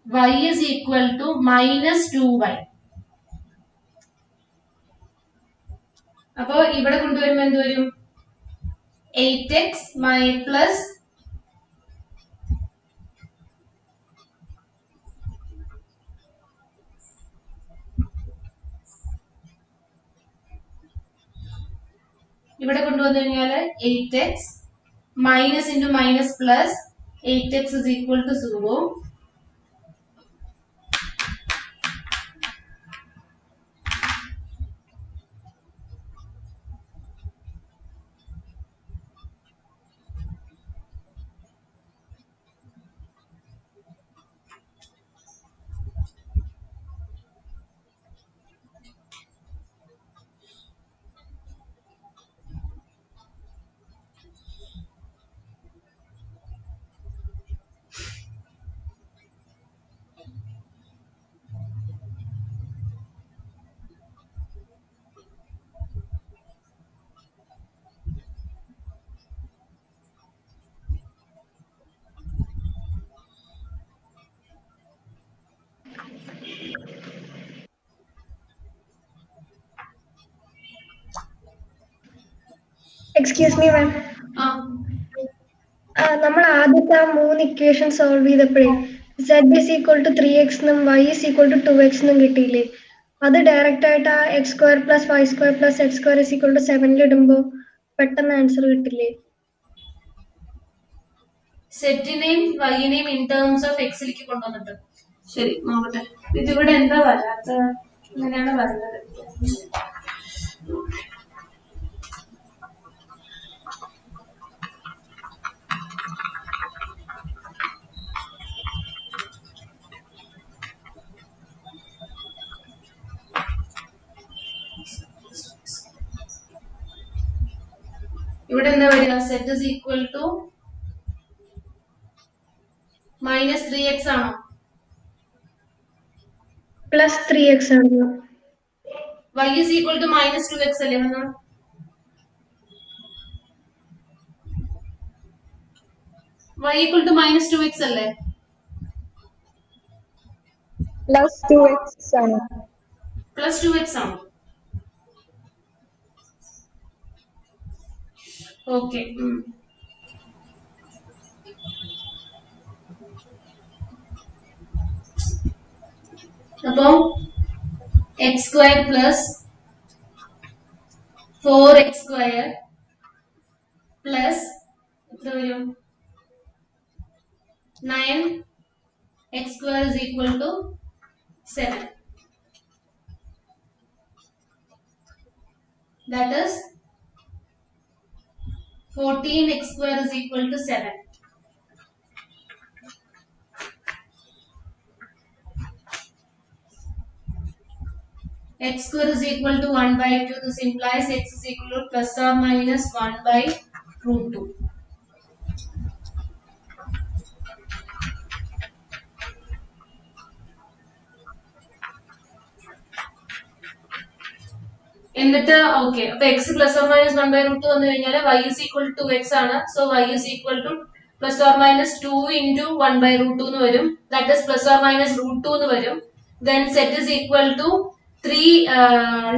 y is equal to minus 2y. അപ്പോ ഇവിടെ കൊണ്ടുവരുമ്പോ എന്ത് വരും, 8x plus ഇവിടെ കൊണ്ടുവന്നു കഴിഞ്ഞാല് 8x minus into minus plus 8x is equal to 0. Excuse me ma'am, ആ നമ്മൾ ആദ്യത്തെ ആ 3 ഇക്വേഷൻ സോൾവ് ചെയ്തപ്പോഴേ z is equal to 3x എന്നും y is equal to 2x എന്നും കിട്ടിയില്ലേ? അത് ഡയറക്റ്റ് ആയിട്ട് ആ x square plus y square plus z square is equal to 7 ഇടുമ്പോൾ പെട്ടെന്ന് ആൻസർ കിട്ടില്ലേ? സെറ്റിനെയും വൈനെയും ഇൻ ടേംസ് ഓഫ് എക്സിലേക്ക് കൊണ്ടുവന്നിട്ട് ശരി നോക്കട്ടെ. ഇതിവിടെ എന്താ വരാത്ത? ഇങ്ങനെയാണ് വരുന്നത്. ഇവിടെ എന്താ വരിക? Z is equal to minus 3x ആണോ? പ്ലസ് 3x ആണ്. y is equal to minus 2x അല്ലേ വന്നു? y equal to minus 2x അല്ലേ? Plus 2x ആണ്. പ്ലസ് 2x ആണോ? ഓക്കെ. അപ്പോ x square plus 4x square plus എത്ര വരും? 9x square is equal to 7. That is 14x square is equal to 7. X square is equal to 1 by 2. This implies x is equal to plus or minus 1 by root 2. എന്നിട്ട് okay, അപ്പൊ x plus or minus 1 by root വന്നു കഴിഞ്ഞാൽ y is equal to 2x ആണ്. So y is equal to plus or minus 2 into 1 by root 2 എന്ന് വരും. That is plus or minus root 2 എന്ന് വരും. Then z is equal to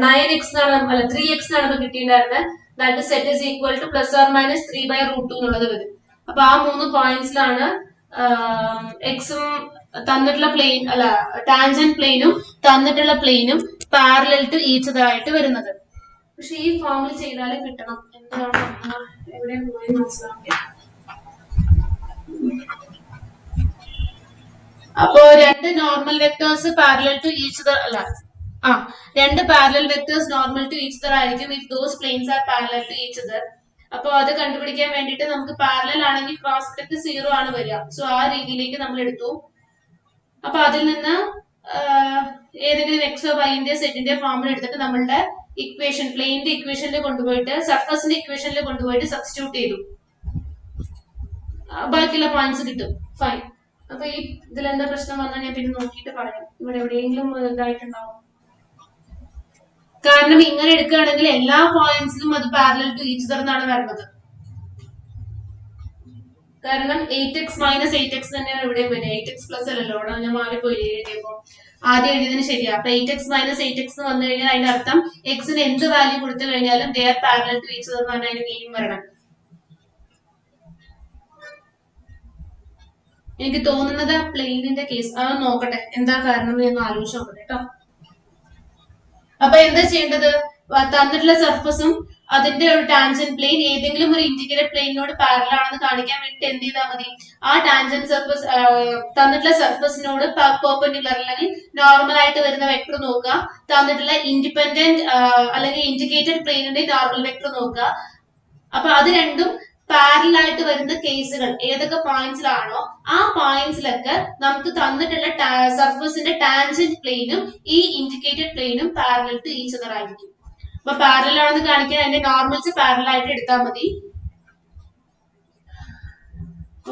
9x എന്നാണ്, അല്ല 3x എന്നാണ് നമുക്ക് കിട്ടിയിട്ടുണ്ടായിരുന്നത്. That is z is equal to plus or minus 3 by root 2 എന്നുള്ളത് വരും. അപ്പൊ ആ 3 പോയിന്റ്സിലാണ് എക്സും തന്നിട്ടുള്ള പ്ലെയിൻ അല്ല ടാൻജന്റ് പ്ലെയിനും തന്നിട്ടുള്ള പ്ലെയിനും പാരലൽ ടു ഈച്ച് അതർ ആയിട്ട് വരുന്നത്. പക്ഷെ ഈ ഫോമിൽ ചെയ്താലേ കിട്ടണം. എന്താണ് എവിടെ പോയി മനസ്സിലാക്കി. അപ്പോ രണ്ട് normal vectors parallel to each other അല്ല രണ്ട് parallel vectors normal to each other ആയിരിക്കും if those planes are parallel to each other. അപ്പൊ അത് കണ്ടുപിടിക്കാൻ വേണ്ടിയിട്ട് നമുക്ക് പാരലൽ ആണെങ്കിൽ ക്രോസ് പ്രൊഡക്റ്റ് 0 ആണ് വരിക. സോ ആ രീതിയിലേക്ക് നമ്മൾ എടുത്തു. അപ്പൊ അതിൽ നിന്ന് ഏതെങ്കിലും എക്സോ വൈന്റെ സെറ്റിന്റെ ഫോമിൽ എടുത്തിട്ട് നമ്മളുടെ ഇക്വേഷൻ പ്ലെയിന്റെ ഇക്വേഷനിൽ കൊണ്ടുപോയിട്ട് സർഫസിന്റെ ഇക്വേഷനിൽ കൊണ്ടുപോയിട്ട് സബ്സ്റ്റിറ്റ്യൂട്ട് ചെയ്തു. ബാക്കിയുള്ള പോയിന്റ്സ് കിട്ടും. ഫൈൻ. അപ്പൊ ഈ ഇതിൽ എന്താ പ്രശ്നം വന്നാൽ ഞാൻ പിന്നെ നോക്കിയിട്ട് പറയാം. ഇവിടെ എവിടെയെങ്കിലും ഇതായിട്ടുണ്ടാവും. കാരണം ഇങ്ങനെ എടുക്കുകയാണെങ്കിൽ എല്ലാ പോയിന്റ്സിലും അത് പാരലൽ ടു ഈച്ച് അതർ എന്നാണ് വരുന്നത്. കാരണം 8x മൈനസ് 8x തന്നെയാണ് ഇവിടെ വരിക. 8x പ്ലസ് അല്ലല്ലോ, അവിടെ ഞാൻ മാറിപ്പോയി എഴുതിയപ്പോ. ആദ്യം എഴുതിയതിന് ശരിയാ. അപ്പൊ 8x മൈനസ് 8x എന്ന് വന്നു കഴിഞ്ഞാൽ അതിന്റെ അർത്ഥം എക്സിന് എന്ത് വാല്യൂ കൊടുത്തു കഴിഞ്ഞാലും they are parallel to each other എന്നാണ് അതിന്റെ മീനിങ് വരണം. എനിക്ക് തോന്നുന്നത് പ്ലെയിനിന്റെ കേസ് അത് നോക്കട്ടെ, എന്താ കാരണം എന്ന് ആലോചിച്ച് നോക്കട്ടെ കേട്ടോ. അപ്പൊ എന്താ ചെയ്യേണ്ടത്? തന്നിട്ടുള്ള സർഫസും അതിന്റെ ഒരു ടാൻജന്റ് പ്ലെയിൻ ഏതെങ്കിലും ഒരു ഇൻഡിക്കേറ്റഡ് പ്ലെയിനോട് പാരലൽ ആണെന്ന് കാണിക്കാൻ വേണ്ടി എന്ത് ചെയ്താൽ മതി? ആ ടാൻജന്റ് സർഫസ് തന്നിട്ടുള്ള സർഫസിനോട് പെർപെൻഡിക്കുലർ അല്ലെങ്കിൽ നോർമൽ ആയിട്ട് വരുന്ന വെക്ടർ നോക്കുക. തന്നിട്ടുള്ള ഇൻഡിപെൻഡന്റ് അല്ലെങ്കിൽ ഇൻഡിക്കേറ്റഡ് പ്ലെയിനിന്റെ നോർമൽ വെക്ടർ നോക്കുക. അപ്പൊ അത് രണ്ടും പാരലൽ ആയിട്ട് വരുന്ന കേസുകൾ ഏതൊക്കെ പോയിന്റ്സിലാണോ ആ പോയിന്റ്സിലൊക്കെ നമുക്ക് തന്നിട്ടുള്ള സർഫസിന്റെ ടാൻജന്റ് പ്ലെയിനും ഈ ഇൻഡിക്കേറ്റഡ് പ്ലെയിനും പാരലൽ ടു ഈച്ച് അതർ ആയിരിക്കും. അപ്പൊ പാരലൽ ആണെന്ന് കാണിക്കാൻ അതിന്റെ നോർമൽസ് പാരലൽ ആയിട്ട് എടുത്താൽ മതി.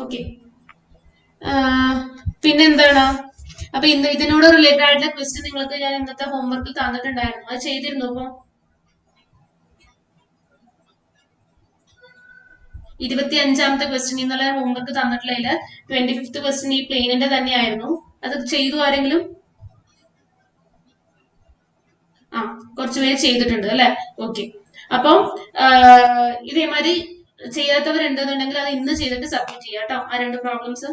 ഓക്കെ. പിന്നെന്താണ്? അപ്പൊ ഇതിനോട് റിലേറ്റഡ് ആയിട്ടുള്ള ക്വസ്റ്റ്യൻ നിങ്ങൾക്ക് ഞാൻ ഇന്നത്തെ ഹോംവർക്കിൽ തന്നിട്ടുണ്ടായിരുന്നു. അത് ചെയ്തിരുന്നു. അപ്പൊ 25ാമത്തെ ക്വസ്റ്റ്യൻ ഇന്നലെ ഹോംവർക്ക് തന്നിട്ടുള്ളതില് 25th ക്വസ്റ്റ്യൻ ഈ പ്ലെയിനിന്റെ തന്നെയായിരുന്നു. അത് ചെയ്തു ആരെങ്കിലും? കുറച്ച് പേര് ചെയ്തിട്ടുണ്ട് അല്ലെ? ഓക്കെ. അപ്പം ഇതേമാതിരി ചെയ്യാത്തവരുണ്ടെന്നുണ്ടെങ്കിൽ അത് ഇന്ന് ചെയ്തിട്ട് സബ്മിറ്റ് ചെയ്യാം കേട്ടോ, ആ 2 പ്രോബ്ലംസ്.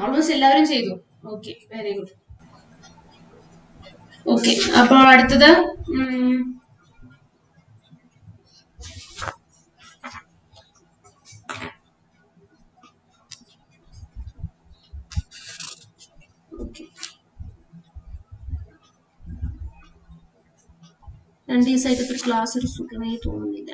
ഓൾമോസ്റ്റ് എല്ലാവരും ചെയ്തു. Okay, very good. ഓക്കെ, അപ്പൊ അടുത്തത് രണ്ട് ദിവസമായിട്ട് ക്ലാസ് ഒരു സുഖമായി തോന്നുന്നില്ല.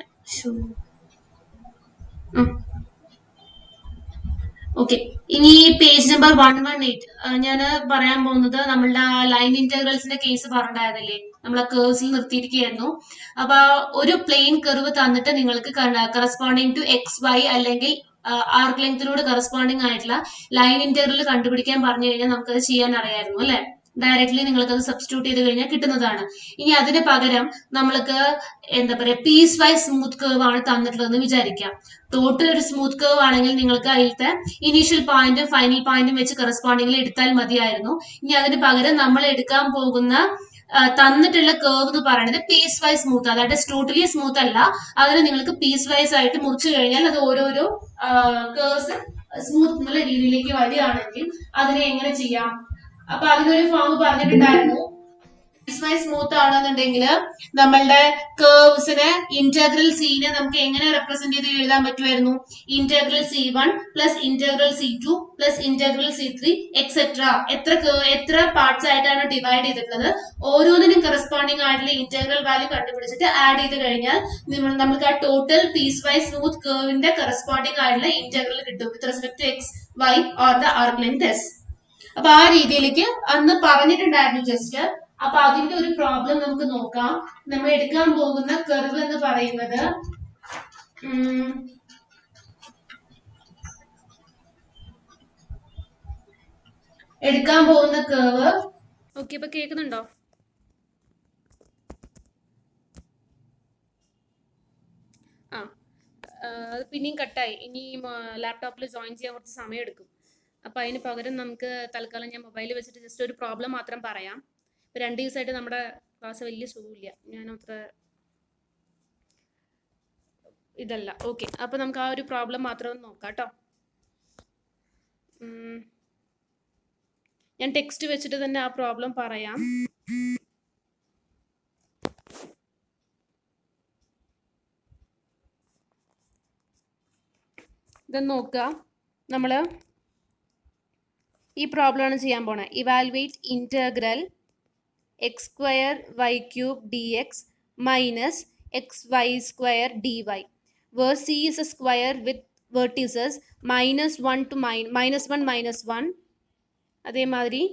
ഓക്കെ, ഇനി പേജ് നമ്പർ 118 ഞാൻ പറയാൻ പോകുന്നത് നമ്മളുടെ ലൈൻ ഇന്റഗ്രൽസിന്റെ കേസ് പറഞ്ഞിട്ടുണ്ടായിരുന്നില്ലേ, നമ്മളെ കേഴ്സിൽ നിർത്തിയിരിക്കുകയായിരുന്നു. അപ്പൊ ഒരു പ്ലെയിൻ കർവ് തന്നിട്ട് നിങ്ങൾക്ക് കറസ്പോണ്ടിങ് ടു XY അല്ലെങ്കിൽ ആർക്ക് ലെങ്തിനോട് കറസ്പോണ്ടിങ് ആയിട്ടുള്ള ലൈൻ ഇന്റഗ്രൽ കണ്ടുപിടിക്കാൻ പറഞ്ഞു കഴിഞ്ഞാൽ നമുക്കത് ചെയ്യാൻ അറിയായിരുന്നു അല്ലെ? ഡയറക്ട്ലി നിങ്ങൾക്ക് അത് സബ്സ്റ്റിറ്റ്യൂട്ട് ചെയ്ത് കഴിഞ്ഞാൽ കിട്ടുന്നതാണ്. ഇനി അതിന് പകരം നമ്മൾക്ക് എന്താ പറയാ, പീസ് വൈസ് സ്മൂത്ത് കർവ് ആണ് തന്നിട്ടുള്ളതെന്ന് വിചാരിക്കാം. ടോട്ടൽ ഒരു സ്മൂത്ത് കർവ് ആണെങ്കിൽ നിങ്ങൾക്ക് അതിലത്തെ ഇനീഷ്യൽ പോയിന്റും ഫൈനൽ പോയിന്റും വെച്ച് കറസ്പോണ്ടിങ്ങിൽ എടുത്താൽ മതിയായിരുന്നു. ഇനി അതിന് പകരം നമ്മൾ എടുക്കാൻ പോകുന്ന തന്നിട്ടുള്ള കർവ് എന്ന് പറയുന്നത് പീസ് വൈസ് സ്മൂത്ത്, അതായത് ടോട്ടലി സ്മൂത്ത് അല്ല, അതിന് നിങ്ങൾക്ക് പീസ് വൈസ് ആയിട്ട് മുറിച്ചു കഴിഞ്ഞാൽ അത് ഓരോരോ കേഴ്സ് സ്മൂത്ത് എന്നുള്ള രീതിയിലേക്ക് വരികയാണെങ്കിൽ അതിനെ എങ്ങനെ ചെയ്യാം? അപ്പൊ അതിനൊരു ഫോം പറഞ്ഞിട്ടുണ്ടായിരുന്നു. സ്മൂത്ത് ആണെന്നുണ്ടെങ്കിൽ നമ്മളുടെ കേർവ്സിനെ ഇന്റഗ്രൽ സീനെ നമുക്ക് എങ്ങനെ റെപ്രസെന്റ് ചെയ്ത് എഴുതാൻ പറ്റുമായിരുന്നു? Integral C1 plus integral C2 plus integral C3 etcetera. എത്ര പാർട്സ് ആയിട്ടാണ് ഡിവൈഡ് ചെയ്തിട്ടുള്ളത്, ഓരോന്നിനും കറസ്പോണ്ടിങ് ആയിട്ടുള്ള ഇന്റഗ്രൽ വാല്യൂ കണ്ടുപിടിച്ചിട്ട് ആഡ് ചെയ്ത് കഴിഞ്ഞാൽ നമുക്ക് ആ ടോട്ടൽ പീസ് വൈസ് സ്മൂത്ത് കേർവിന്റെ കറസ്പോണ്ടിങ് ആയിട്ടുള്ള ഇന്റഗ്രൽ കിട്ടും with respect to XY or the arc length S. അപ്പൊ ആ രീതിയിലേക്ക് അന്ന് പറഞ്ഞിട്ടുണ്ടായിരുന്നു ജസ്റ്റ്. അപ്പൊ അതിന്റെ ഒരു പ്രോബ്ലം നമുക്ക് നോക്കാം. നമ്മൾ എടുക്കാൻ പോകുന്ന കർവ് എന്ന് പറയുന്നത് ഓക്കെ, ഇപ്പൊ കേൾക്കുന്നുണ്ടോ? പിന്നെയും കട്ടായി. ഇനി ലാപ്ടോപ്പിൽ ജോയിൻ ചെയ്യാൻ കുറച്ച് സമയം എടുക്കും. അപ്പൊ അതിന് പകരം നമുക്ക് തൽക്കാലം ഞാൻ മൊബൈലിൽ വെച്ചിട്ട് ജസ്റ്റ് ഒരു പ്രോബ്ലം മാത്രം പറയാം. 2 ദിവസമായിട്ട് നമ്മുടെ ക്ലാസ് വലിയ സുഖമില്ല, ഞാൻ അത്ര ഇതല്ല. ഓക്കെ, അപ്പൊ നമുക്ക് ആ ഒരു പ്രോബ്ലം മാത്രം ഒന്ന് നോക്കാം കേട്ടോ. ഞാൻ ടെക്സ്റ്റ് വെച്ചിട്ട് തന്നെ ആ പ്രോബ്ലം പറയാം. ഇതൊന്ന് നോക്കുക. നമ്മള് ഈ പ്രോബ്ലം ആണ് ചെയ്യാൻ പോണേ. Evaluate integral x² y³ dx minus xy² dy where c is a square with vertices -1 to -1 -1, അതേമാതിരി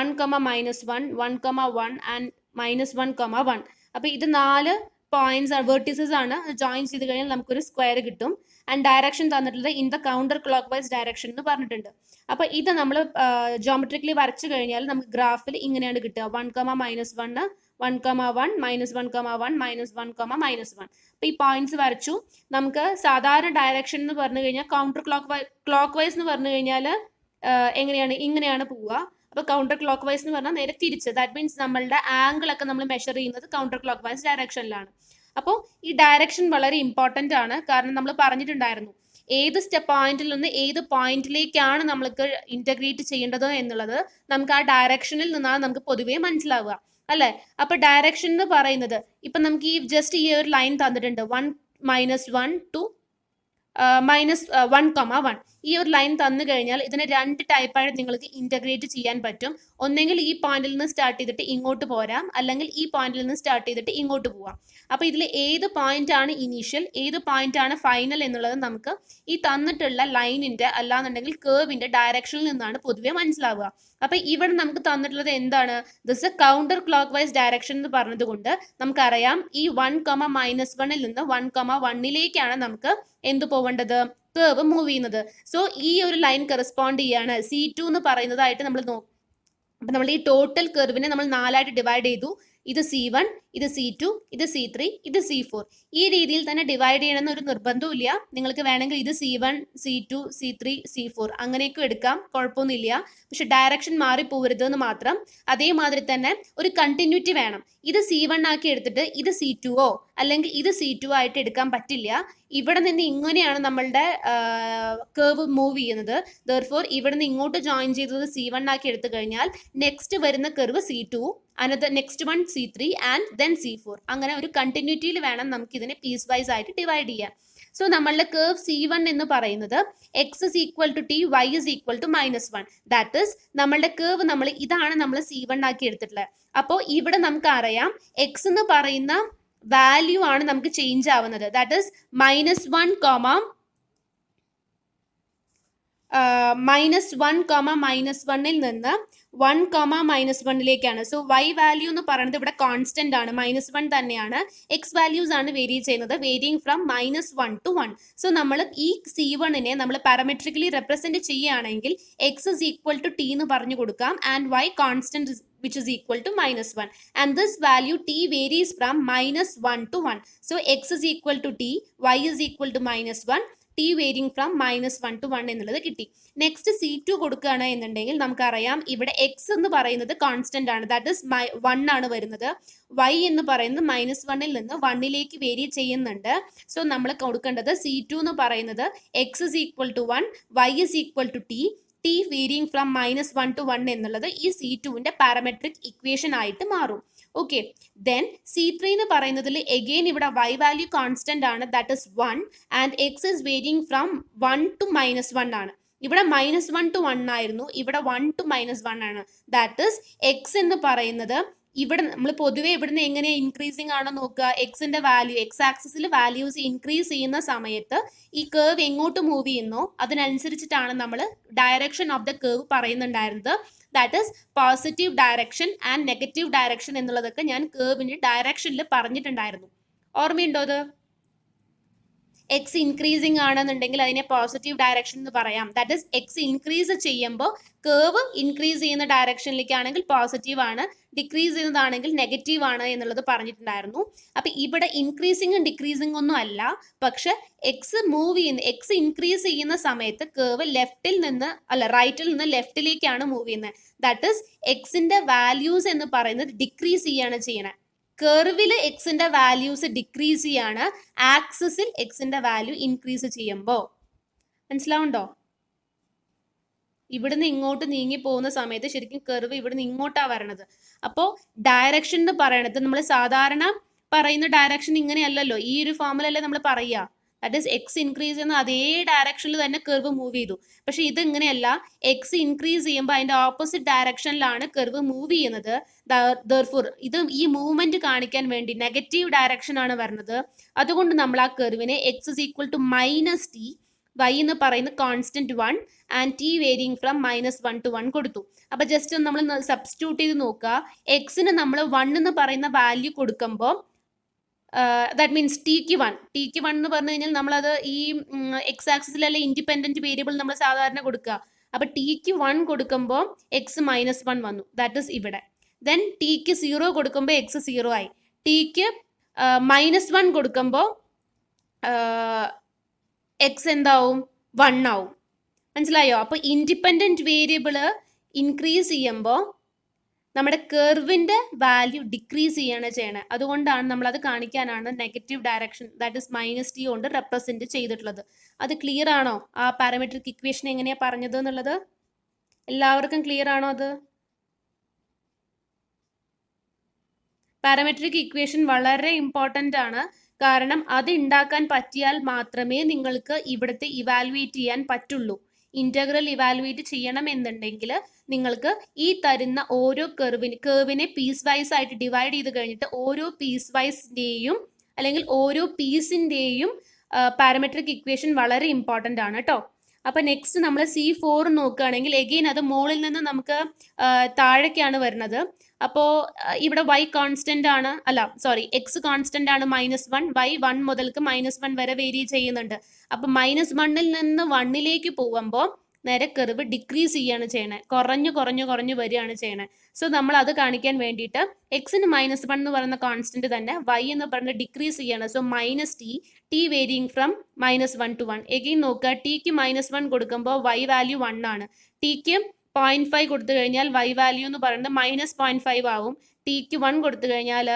1, -1, 1, 1 ആൻഡ് -1, 1. അപ്പൊ ഇത് 4 പോയിന്റ്സ് വെർട്ടിസസ് ആണ്. ജോയിൻ ചെയ്ത് കഴിഞ്ഞാൽ നമുക്കൊരു സ്ക്വയർ കിട്ടും. ആൻഡ് ഡയറക്ഷൻ തന്നിട്ടുള്ളത് in the counter clock vice direction എന്ന് പറഞ്ഞിട്ടുണ്ട്. അപ്പൊ ഇത് നമ്മൾ ജോമെട്രിക്കലി വരച്ചു കഴിഞ്ഞാൽ നമുക്ക് ഗ്രാഫിൽ ഇങ്ങനെയാണ് കിട്ടുക: 1, -1, 1, 1, -1, -1, -1, -1. അപ്പൊ ഈ പോയിന്റ്സ് വരച്ചു. നമുക്ക് സാധാരണ ഡയറക്ഷൻ എന്ന് പറഞ്ഞു കഴിഞ്ഞാൽ കൗണ്ടർ ക്ലോക്ക് വൈസ് എന്ന് പറഞ്ഞു കഴിഞ്ഞാൽ ഇങ്ങനെയാണ് പോവുക. അപ്പൊ കൗണ്ടർ ക്ലോക്ക് വൈസ് എന്ന് പറഞ്ഞാൽ നേരെ തിരിച്ച്. ദാറ്റ് മീൻസ് നമ്മളുടെ ആംഗിൾ ഒക്കെ നമ്മൾ മെഷർ ചെയ്യുന്നത് കൗണ്ടർ ക്ലോക്ക് വൈസ് ഡയറക്ഷനിലാണ്. അപ്പോൾ ഈ ഡയറക്ഷൻ വളരെ ഇമ്പോർട്ടന്റ് ആണ്. കാരണം നമ്മൾ പറഞ്ഞിട്ടുണ്ടായിരുന്നു ഏത് പോയിന്റിൽ നിന്ന് ഏത് പോയിന്റിലേക്കാണ് നമ്മൾക്ക് ഇന്റഗ്രേറ്റ് ചെയ്യേണ്ടത് എന്നുള്ളത് നമുക്ക് ആ ഡയറക്ഷനിൽ നിന്നാണ് നമുക്ക് പൊതുവേ മനസ്സിലാവുക അല്ലെ? അപ്പൊ ഡയറക്ഷൻ എന്ന് പറയുന്നത് ഇപ്പൊ നമുക്ക് ഈ ജസ്റ്റ് ഈ ഒരു ലൈൻ തന്നിട്ടുണ്ട്, 1, -1 to -1, ഈ ഒരു ലൈൻ തന്നു കഴിഞ്ഞാൽ ഇതിനെ 2 ടൈപ്പായിട്ട് നിങ്ങൾക്ക് ഇന്റഗ്രേറ്റ് ചെയ്യാൻ പറ്റും. ഒന്നെങ്കിൽ ഈ പോയിന്റിൽ നിന്ന് സ്റ്റാർട്ട് ചെയ്തിട്ട് ഇങ്ങോട്ട് പോരാം, അല്ലെങ്കിൽ ഈ പോയിന്റിൽ നിന്ന് സ്റ്റാർട്ട് ചെയ്തിട്ട് ഇങ്ങോട്ട് പോവാം. അപ്പൊ ഇതിൽ ഏത് പോയിന്റ് ആണ് ഇനീഷ്യൽ, ഏത് പോയിന്റ് ആണ് ഫൈനൽ എന്നുള്ളത് നമുക്ക് ഈ തന്നിട്ടുള്ള ലൈനിന്റെ അല്ലാന്നുണ്ടെങ്കിൽ കേർവിന്റെ ഡയറക്ഷനിൽ നിന്നാണ് പൊതുവെ മനസ്സിലാവുക. അപ്പൊ ഇവിടെ നമുക്ക് തന്നിട്ടുള്ളത് എന്താണ്? This A counter clock vice direction എന്ന് പറഞ്ഞത് കൊണ്ട് നമുക്കറിയാം ഈ 1, -1 നിന്ന് 1, 1 നമുക്ക് എന്ത് പോവേണ്ടത്? കേർവ് മൂവ് ചെയ്യുന്നത്. സോ ഈ ഒരു ലൈൻ കറസ്പോണ്ട് ചെയ്യാണ് C2 എന്ന് പറയുന്നതായിട്ട് നമ്മൾ നോക്കും. അപ്പൊ നമ്മൾ ഈ ടോട്ടൽ കർവിനെ നമ്മൾ 4 ആയിട്ട് ഡിവൈഡ് ചെയ്തു. ഇത് C1, ഇത് C2, ഇത് C3, ഇത് C4. ഈ രീതിയിൽ തന്നെ ഡിവൈഡ് ചെയ്യണമെന്ന് ഒരു നിർബന്ധമില്ല. നിങ്ങൾക്ക് വേണമെങ്കിൽ ഇത് C1, C2, C3, C4 അങ്ങനെയൊക്കെ എടുക്കാം, കുഴപ്പമൊന്നുമില്ല. പക്ഷെ ഡയറക്ഷൻ മാറിപ്പോകരുത് എന്ന് മാത്രം. അതേമാതിരി തന്നെ ഒരു കണ്ടിന്യൂറ്റി വേണം. ഇത് C1 ആക്കി എടുത്തിട്ട് ഇത് C2ഓ അല്ലെങ്കിൽ ഇത് C2 ആയിട്ട് എടുക്കാൻ പറ്റില്ല. ഇവിടെ നിന്ന് ഇങ്ങനെയാണ് നമ്മളുടെ കേർവ് മൂവ് ചെയ്യുന്നത്. ദെർഫോർ ഇവിടെ നിന്ന് ഇങ്ങോട്ട് ജോയിൻ ചെയ്തത് C1 ആക്കി എടുത്തു കഴിഞ്ഞാൽ നെക്സ്റ്റ് വരുന്ന curve C2, another next one C3 and then C4. അങ്ങനെ ഒരു കണ്ടിന്യൂറ്റിയിൽ വേണം നമുക്ക് ഇതിനെ പീസ് വൈസ് ആയിട്ട് ഡിവൈഡ് ചെയ്യാൻ. സോ നമ്മളുടെ കേർവ് C1 എന്ന് പറയുന്നത് x is equal to t, y is equal to -1. That is നമ്മളുടെ കേർവ് ഇതാണ് നമ്മൾ C1 ആക്കി എടുത്തിട്ടുള്ളത്. അപ്പോൾ ഇവിടെ നമുക്ക് അറിയാം x എന്ന് പറയുന്ന വാല്യൂ ആണ് നമുക്ക് ചേഞ്ച് ആവുന്നത്. ദാറ്റ് ഈസ് -1, -1, നിന്ന് 1, -1ലേക്കാണ്. സോ y വാല്യൂ എന്ന് പറയുന്നത് ഇവിടെ കോൺസ്റ്റന്റ് ആണ്, -1 തന്നെയാണ്. എക്സ് വാല്യൂസ് ആണ് വേരി ചെയ്യുന്നത്, വേരിയിങ് ഫ്രം -1 to 1. സോ നമ്മൾ ഈ C1നെ നമ്മൾ പാരാമെട്രിക്കലി റെപ്രസെന്റ് ചെയ്യുകയാണെങ്കിൽ x is equal to t എന്ന് പറഞ്ഞു കൊടുക്കാം and y constant which is equal to -1, and this value t varies from -1 to 1. So x is equal to t, y is equal to -1, t varying from -1 to 1 എന്നുള്ളത് കിട്ടി. Next C2 കൊടുക്കുകയാണ് എന്നുണ്ടെങ്കിൽ നമുക്കറിയാം ഇവിടെ x എന്ന് പറയുന്നത് constant ആണ്, that is 1 ആണ് വരുന്നത്. y എന്ന് പറയുന്നത് -1ൽ നിന്ന് 1ലേക്ക് വേരി ചെയ്യുന്നുണ്ട്. സോ നമ്മൾ കൊടുക്കേണ്ടത് C2 എന്ന് പറയുന്നത് x is equal to 1, y is equal to t, t varying from -1 to 1 എന്നുള്ളത് ഈ C2ന്റെ പാരാമെട്രിക് ഇക്വേഷൻ ആയിട്ട് മാറും. ഓക്കെ, ദെൻ C3 എന്ന് പറയുന്നതിൽ എഗെയിൻ ഇവിടെ y വാല്യൂ കോൺസ്റ്റന്റ് ആണ്, that is 1 and x is varying from 1 to -1 ആണ്. ഇവിടെ -1 to 1 ആയിരുന്നു, ഇവിടെ 1 to -1 ആണ്. ദാറ്റ് ഇസ് x എന്ന് പറയുന്നത് ഇവിടെ നമ്മൾ പൊതുവെ ഇവിടുന്ന് എങ്ങനെ ഇൻക്രീസിങ് ആണോ നോക്കുക, എക്സിന്റെ വാല്യൂ എക്സ് ആക്സിസിൽ വാല്യൂസ് ഇൻക്രീസ് ചെയ്യുന്ന സമയത്ത് ഈ കേർവ് എങ്ങോട്ട് മൂവ് ചെയ്യുന്നോ അതിനനുസരിച്ചിട്ടാണ് നമ്മൾ ഡയറക്ഷൻ ഓഫ് ദ കേർവ് പറയുന്നുണ്ടായിരുന്നത്. That is positive direction and negative direction എന്നുള്ളതൊക്കെ ഞാൻ കേർവിന്റെ ഡയറക്ഷനിൽ പറഞ്ഞിട്ടുണ്ടായിരുന്നു. ഓർമ്മയുണ്ടോ അത്? എക്സ് ഇൻക്രീസിങ് ആണെന്നുണ്ടെങ്കിൽ അതിനെ പോസിറ്റീവ് ഡയറക്ഷൻ എന്ന് പറയാം. ദാറ്റ് ഈസ് എക്സ് ഇൻക്രീസ് ചെയ്യുമ്പോൾ കേർവ് ഇൻക്രീസ് ചെയ്യുന്ന ഡയറക്ഷനിലേക്കാണെങ്കിൽ പോസിറ്റീവ് ആണ്, ഡിക്രീസ് ചെയ്യുന്നതാണെങ്കിൽ നെഗറ്റീവ് ആണ് എന്നുള്ളത് പറഞ്ഞിട്ടുണ്ടായിരുന്നു. അപ്പൊ ഇവിടെ ഇൻക്രീസിങ്ങും ഡിക്രീസിങ് ഒന്നും അല്ല, പക്ഷെ എക്സ് മൂവ് ചെയ്യുന്ന എക്സ് ഇൻക്രീസ് ചെയ്യുന്ന സമയത്ത് കേർവ് റൈറ്റിൽ നിന്ന് ലെഫ്റ്റിലേക്കാണ് മൂവ് ചെയ്യുന്നത്. ദാറ്റ് ഈസ് എക്സിന്റെ വാല്യൂസ് എന്ന് പറയുന്നത് ഡിക്രീസ് ചെയ്യാണ് ചെയ്യണേ. കർവിൽ എക്സിന്റെ വാല്യൂസ് ഡിക്രീസ് ചെയ്യാണ്, ആക്സിസിൽ എക്സിന്റെ വാല്യൂ ഇൻക്രീസ് ചെയ്യുമ്പോൾ. മനസ്സിലാവുണ്ടോ? ഇവിടുന്ന് ഇങ്ങോട്ട് നീങ്ങി പോകുന്ന സമയത്ത് ശരിക്കും കർവ് ഇവിടുന്ന് ഇങ്ങോട്ടാ വരണത്. അപ്പോൾ ഡയറക്ഷൻ എന്ന് പറയണത് നമ്മൾ സാധാരണ പറയുന്ന ഡയറക്ഷൻ ഇങ്ങനെയല്ലല്ലോ, ഈ ഒരു ഫോമിലല്ലേ നമ്മൾ പറയുക. ദാറ്റ് ഈസ് എക്സ് ഇൻക്രീസ് ചെയ്യുന്ന അതേ ഡയറക്ഷനിൽ തന്നെ കർവ് മൂവ് ചെയ്തു. പക്ഷെ ഇത് ഇങ്ങനെയല്ല, എക്സ് ഇൻക്രീസ് ചെയ്യുമ്പോൾ അതിന്റെ ഓപ്പോസിറ്റ് ഡയറക്ഷനിലാണ് കർവ് മൂവ് ചെയ്യുന്നത്. ദെർഫോർ ഇത് ഈ മൂവ്മെന്റ് കാണിക്കാൻ വേണ്ടി നെഗറ്റീവ് ഡയറക്ഷൻ ആണ് വരുന്നത്. അതുകൊണ്ട് നമ്മൾ ആ കർവിനെ x is equal to -t, y എന്ന് പറയുന്ന constant 1 and t varying from -1 to 1 കൊടുത്തു. അപ്പൊ ജസ്റ്റ് നമ്മൾ സബ്സ്റ്റിറ്റ്യൂട്ട് ചെയ്ത് നോക്കുക. എക്സിന് നമ്മൾ 1 എന്ന് പറയുന്ന വാല്യൂ കൊടുക്കുമ്പോൾ ദാറ്റ് മീൻസ് ടിക്ക് 1 എന്ന് പറഞ്ഞു കഴിഞ്ഞാൽ നമ്മളത് ഈ എക്സ് ആക്സിസിലല്ല ഇൻഡിപെൻഡന്റ് വേരിയബിൾ നമ്മൾ സാധാരണ കൊടുക്കുക. അപ്പൊ ടിക്ക് 1 കൊടുക്കുമ്പോൾ എക്സ് -1 വന്നു, ദാറ്റ് ഇസ് ഇവിടെ. ദെൻ ടിക്ക് 0 കൊടുക്കുമ്പോൾ എക്സ് 0 ആയി. ടിക്ക് -1 കൊടുക്കുമ്പോൾ എക്സ് എന്താവും? 1 ആവും. മനസ്സിലായോ? അപ്പൊ ഇൻഡിപെൻഡന്റ് വേരിയബിള് ഇൻക്രീസ് ചെയ്യുമ്പോൾ നമ്മുടെ കർവിന്റെ വാല്യൂ ഡിക്രീസ് ചെയ്യാണ് ചെയ്യണത്. അതുകൊണ്ടാണ് നമ്മൾ അത് കാണിക്കാനാണ് negative direction that is -t കൊണ്ട് റെപ്രസെന്റ് ചെയ്തിട്ടുള്ളത്. അത് ക്ലിയർ ആണോ? ആ പാരാമെട്രിക് ഇക്വേഷൻ എങ്ങനെയാ പറഞ്ഞത് എന്നുള്ളത് എല്ലാവർക്കും ക്ലിയർ ആണോ? അത് പാരാമെട്രിക് ഇക്വേഷൻ വളരെ ഇമ്പോർട്ടൻ്റ് ആണ്. കാരണം അത് ഉണ്ടാക്കാൻ പറ്റിയാൽ മാത്രമേ നിങ്ങൾക്ക് ഇവിടുത്തെ ഇവാലുവേറ്റ് ചെയ്യാൻ പറ്റുള്ളൂ. ഇന്റഗ്രൽ ഇവാലുവേറ്റ് ചെയ്യണം എന്നുണ്ടെങ്കിൽ നിങ്ങൾക്ക് ഈ തരുന്ന ഓരോ കേർവിനെ പീസ് വൈസ് ആയിട്ട് ഡിവൈഡ് ചെയ്ത് കഴിഞ്ഞിട്ട് ഓരോ പീസ് വൈസിന്റെയും അല്ലെങ്കിൽ ഓരോ പീസിന്റെയും പാരാമെട്രിക് ഇക്വേഷൻ വളരെ ഇമ്പോർട്ടൻ്റ് ആണ് കേട്ടോ. അപ്പൊ നെക്സ്റ്റ് നമ്മൾ C4 നോക്കുകയാണെങ്കിൽ എഗെയിൻ അത് മുകളിൽ നിന്ന് നമുക്ക് താഴേക്കാണ് വരുന്നത്. അപ്പോൾ ഇവിടെ y കോൺസ്റ്റന്റ് ആണ്, x കോൺസ്റ്റന്റ് ആണ് -1, y 1 മുതൽക്ക് -1 വരെ വേരി ചെയ്യുന്നുണ്ട്. അപ്പൊ -1ൽ നിന്ന് 1ലേക്ക് പോകുമ്പോൾ നേരെ കർവ് ഡിക്രീസ് ചെയ്യാണ് ചെയ്യണത്, കുറഞ്ഞു വരികയാണ് ചെയ്യണത്. സോ നമ്മൾ അത് കാണിക്കാൻ വേണ്ടിയിട്ട് എക്സിന് -1 എന്ന് പറയുന്ന കോൺസ്റ്റന്റ് തന്നെ y എന്ന് പറഞ്ഞ് ഡിക്രീസ് ചെയ്യാണ്. So -t varying from -1 to 1. Again നോക്കുക, ടിക്ക് -1 കൊടുക്കുമ്പോൾ y വാല്യൂ 1 ആണ്. ടിക്ക് 0.5 കൊടുത്തു കഴിഞ്ഞാൽ y വാല്യൂ എന്ന് പറയുന്നത് -0.5 ആവും. ടിക്ക് 1 കൊടുത്തു കഴിഞ്ഞാൽ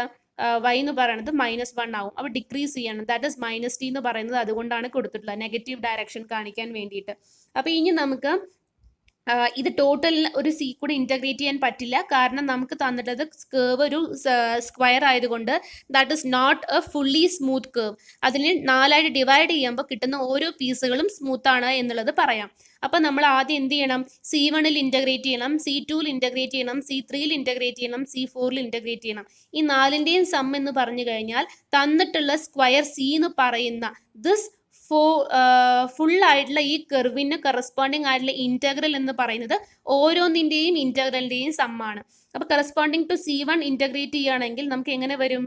y എന്ന് പറയുന്നത് -1 ആവും. അപ്പോൾ ഡിക്രീസ് ചെയ്യണം. ദാറ്റ് ഇസ് -t എന്ന് പറയുന്നത് അതുകൊണ്ടാണ് കൊടുത്തിട്ടുള്ളത്, നെഗറ്റീവ് ഡയറക്ഷൻ കാണിക്കാൻ വേണ്ടിയിട്ട്. അപ്പോൾ ഇനി നമുക്ക് ഇത് ടോട്ടൽ ഒരു സി കൂടെ ഇന്റഗ്രേറ്റ് ചെയ്യാൻ പറ്റില്ല, കാരണം നമുക്ക് തന്നിട്ടത് കേവ് ഒരു സ്ക്വയർ ആയതുകൊണ്ട് that is not a fully smooth curve. അതിന് 4ആയിട്ട് ഡിവൈഡ് ചെയ്യുമ്പോൾ കിട്ടുന്ന ഓരോ പീസുകളും സ്മൂത്ത് ആണ് എന്നുള്ളത് പറയാം. അപ്പം നമ്മൾ ആദ്യം എന്ത് ചെയ്യണം? C1 ഇന്റഗ്രേറ്റ് ചെയ്യണം, C2 ഇന്റഗ്രേറ്റ് ചെയ്യണം, C3 ഇന്റഗ്രേറ്റ് ചെയ്യണം, C4 ഇന്റഗ്രേറ്റ് ചെയ്യണം. ഈ 4ന്റെയും സം എന്ന് പറഞ്ഞു കഴിഞ്ഞാൽ തന്നിട്ടുള്ള സ്ക്വയർ സി എന്ന് പറയുന്ന ദിസ് ഫുൾ ആയിട്ടുള്ള ഈ കർവിന് കറസ്പോണ്ടിങ് ആയിട്ടുള്ള ഇന്റഗ്രൽ എന്ന് പറയുന്നത് ഓരോന്നിന്റെയും ഇന്റഗ്രലിന്റെയും സമ്മാണ്. അപ്പൊ കറസ്പോണ്ടിങ് ടു C1 ഇന്റഗ്രേറ്റ് ചെയ്യുകയാണെങ്കിൽ നമുക്ക് എങ്ങനെ വരും?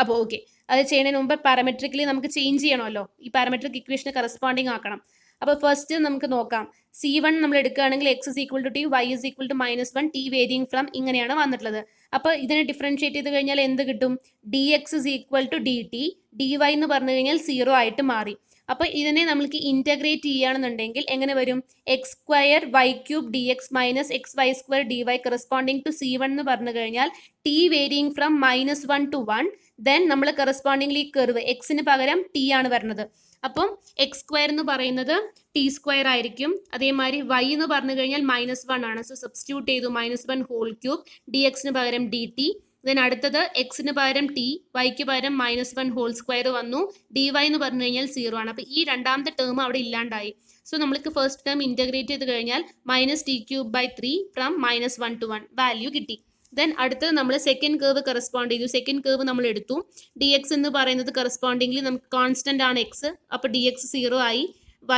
അപ്പോൾ ഓക്കെ, അത് ചെയ്യുന്നതിന് മുമ്പ് പാരാമെട്രിക്കലി നമുക്ക് ചേഞ്ച് ചെയ്യണമല്ലോ, ഈ പാരാമെട്രിക് ഇക്വേഷന് കറസ്പോണ്ടിങ് ആക്കണം. അപ്പോൾ ഫസ്റ്റ് നമുക്ക് നോക്കാം. C1 നമ്മൾ എടുക്കുകയാണെങ്കിൽ x is equal to t, y is equal to -1, t varying from ഇങ്ങനെയാണ് വന്നിട്ടുള്ളത്. അപ്പോൾ ഇതിനെ ഡിഫറൻഷിയേറ്റ് ചെയ്ത് കഴിഞ്ഞാൽ എന്ത് കിട്ടും? dx is equal to dt, dy എന്ന് പറഞ്ഞു കഴിഞ്ഞാൽ 0 ആയിട്ട് മാറി. അപ്പോൾ ഇതിനെ നമുക്ക് ഇന്റഗ്രേറ്റ് ചെയ്യുകയാണെന്നുണ്ടെങ്കിൽ എങ്ങനെ വരും? x² y³ dx minus xy² dy corresponding to C1 എന്ന് പറഞ്ഞു കഴിഞ്ഞാൽ t varying from -1 to 1. Then നമ്മൾ കറസ്പോണ്ടിംഗ്ലി കർവ് എക്സിന് പകരം t ആണ് വരുന്നത്. അപ്പം x² എന്ന് പറയുന്നത് t² ആയിരിക്കും. അതേമാതിരി y എന്ന് പറഞ്ഞു കഴിഞ്ഞാൽ -1 ആണ്. സോ സബ്സ്റ്റിറ്റ്യൂട്ട് ചെയ്തു, -1³ dxന് പകരം dt. ദെൻ അടുത്തത് എക്സിന് പകരം t, വൈക്ക് പകരം -1² വന്നു, dy എന്ന് പറഞ്ഞു കഴിഞ്ഞാൽ 0 ആണ്. അപ്പോൾ ഈ രണ്ടാമത്തെ ടേം അവിടെ ഇല്ലാണ്ടായി. സോ നമ്മൾക്ക് ഫസ്റ്റ് ടേം ഇന്റഗ്രേറ്റ് ചെയ്ത് കഴിഞ്ഞാൽ -t³ 3 ഫ്രം -1 to 1 വാല്യൂ കിട്ടി. ദെൻ അടുത്തത് നമ്മൾ സെക്കൻഡ് കേർവ് കറസ്പോണ്ട് ചെയ്തു. സെക്കൻഡ് കേർവ് നമ്മൾ എടുത്തു. dx എന്ന് പറയുന്നത് കറസ്പോണ്ടിംഗ്ലി നമുക്ക് കോൺസ്റ്റന്റ് ആണ് x, അപ്പോൾ dx 0 ആയി.